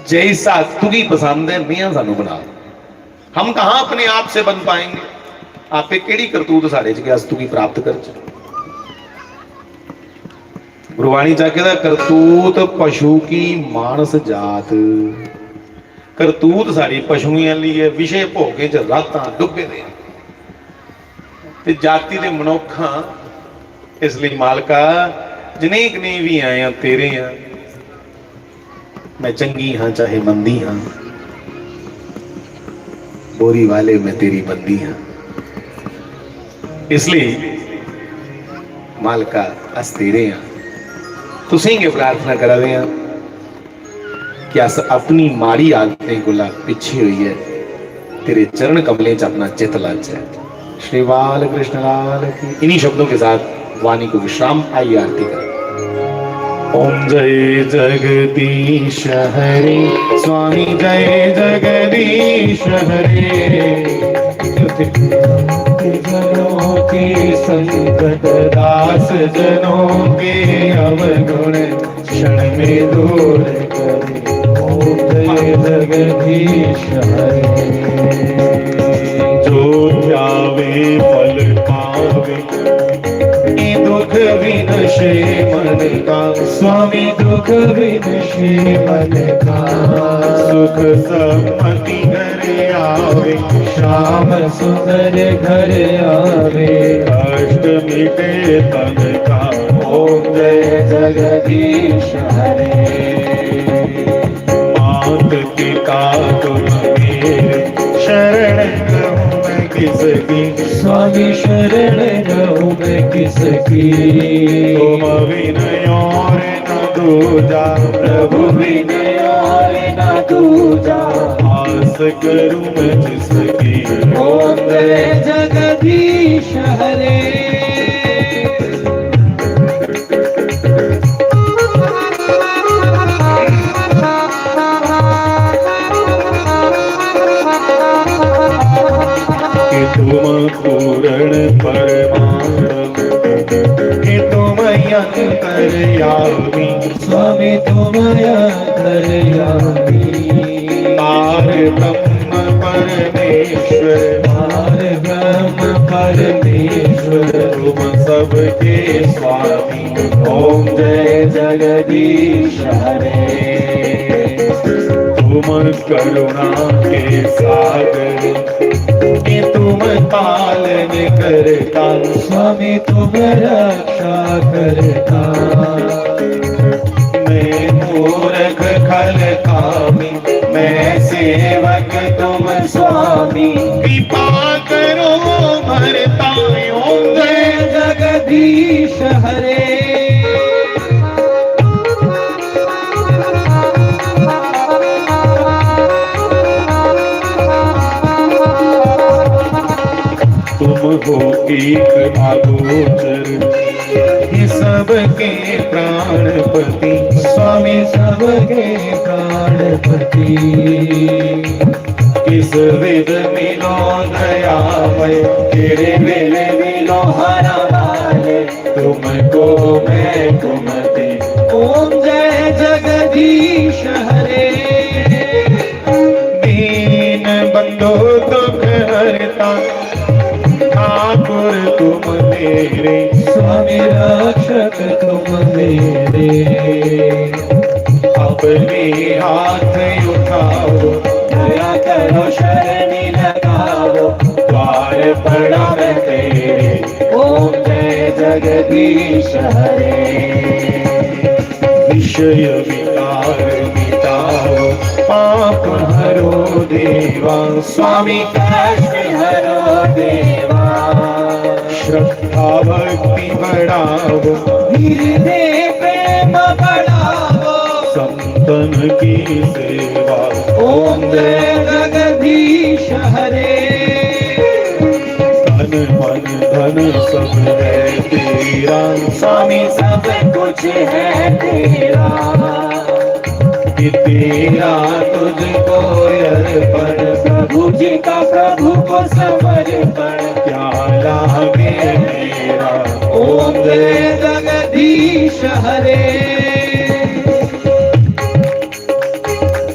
जैसा तुझी पसंद है मियां सानू बना। हम कहां अपने आप से बन पाएंगे, आपे केड़ी करतूत साढ़े च अस तुझी प्राप्त कर। गुरबाणी चाहता करतूत पशु की मानस जात, करतूत साड़ी पशुओं ली है, विषय भोगे च रातां डुबे ने ते जाति दे मनुखा। इसलिए मालका जिन्हें कने भी आए हैं तेरे हैं, मैं चंगी हाँ चाहे मंदी हाँ, बोरी वाले मैं तेरी बंदी हाँ। इसलिए मालका अस तेरे हैं, तुसीं के प्रार्थना करा रहे हैं कि अस अपनी माड़ी आदतें गुला पीछे हुई है, तेरे चरण कमले च अपना चित लाज है। श्री बाल कृष्ण लाल की। इन्हीं शब्दों के साथ वाणी को विश्राम। आइए आरती कर। ओम जय जगदीश हरे, स्वामी जय जगदीश हरे। जनों के संकट दास जनों के अवगुण क्षण में दूर करे। ओम जय जगदीश हरे। जो ध्यावे फल पावे, दुख विनशे मन का, स्वामी दुख विनशे मन का। सुख सम्मति घर आवे, श्याम सुंदर घर आवे। कष्ट मिटे तन का, ओम जय जगदीश हरे। मात पिता तुम मेरे, शरण कहूँ मैं किसकी, स्वामी शरण कहूँ मैं किसकी। तुम विनय और न दूजा, प्रभु विनय और न दूजा। आस करूँ मैं जिसकी, ओम जय जगदीश हरे। तुम पूर्ण परमात्म, कि तुम अंतर्यामी, स्वामी तुम अंतर्यामी। पार ब्रह्म परमेश्वर, पार ब्रह्म परमेश्वर। तुम सबके स्वामी, ओम जय जगदीश हरे। तुम करुणा के सागर, कि तुम पालन करता, स्वामी तुम रक्षा करता। मैं मूर्ख खल कामी, मैं सेवक तुम स्वामी। कृपा करो भरता, ओम जय जगदीश हरे। तुम हो एक अगोचर, ये सबके प्राणपति, स्वामी सबके प्राणपति। किस विध मिलो दयामय, तेरे मेरे मिलो हरा वाले। तुमको मैं तुम दे, ओम जय जगदीश हरे। दीन बंधु दुख हरता, ठाकुर तुम मेरे, स्वामी रक्षक तुम मेरे। अब अपने हाथ उठाओ, दया करो शरणी लगाओ, द्वार पड़ा मैं तेरे, ओम जय जगदीश हरे। विषय विकार मिटाओ, पाप हरो देवा, स्वामी कष्ट हरो देवा, श्रद्धा भक्ति बढ़ाओ, हृदय प्रेम बढ़ाओ, संतन की सेवा, ओम जय जगदीश हरे। तन मन धन सब है तेरा, स्वामी सब कुछ है तेरा, कि तेरा तुझको अर्पण, प्रभु जी का प्रभु को समर्पण, क्या लागे मेरा, ओम जय जगदीश हरे।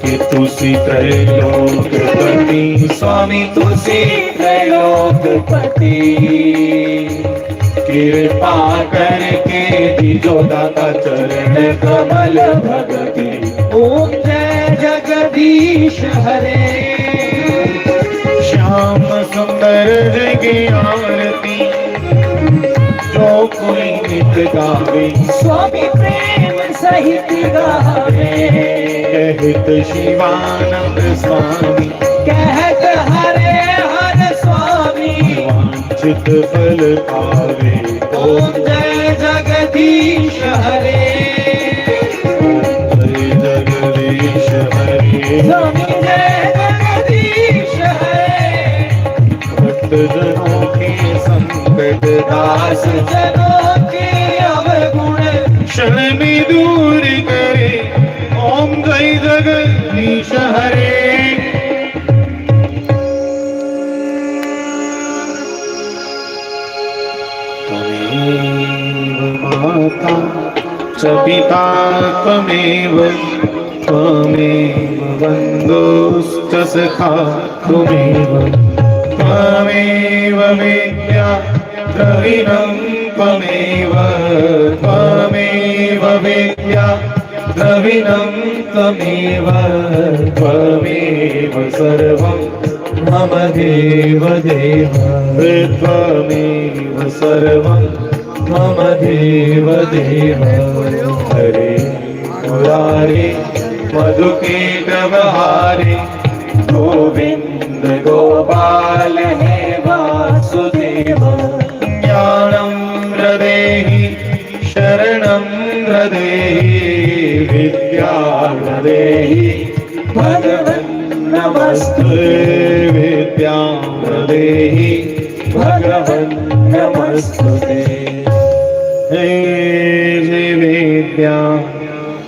कि तुसी त्रैलोकपति, स्वामी तुसी त्रैलोकपति, कृपा करके दीजो दाता चरण कमल भगति, ओम जय जगदीश हरे। श्याम सुंदर जगी आरती, जो कोई नित गावे, स्वामी प्रेम सहित गावे, कहत शिवानंद स्वामी, कहत हरे हर स्वामी, वांछित फल पावे, ओम जय जगदीश हरे। जय जगदीश हरे, स्वामी जय जगदीश हरे। भक्त जनों के संकट दास जनों के अवगुण, क्षण में दूर करे, ओम जय जगदीश हरे। त्वमेव माता च पिता त्वमेव, त्वमेव बन्धुश्च सखा त्वमेव, त्वमेव विद्या द्रविणं त्वमेव, त्वमेव विद्या द्रविणं त्वमेव, त्वमेव सर्वं मम देव देव, त्वमेव सर्वं मम देव देव। हरे मुरारे मधुकेटवहारे, गोविंद गोपाल हे वासुदेव, ज्ञानं हृदेहि शरणं हृदेहि, विद्या हृदेहि भगवन् नमस्ते, विद्या हृदेहि भगवन् नमस्ते। हे विद्या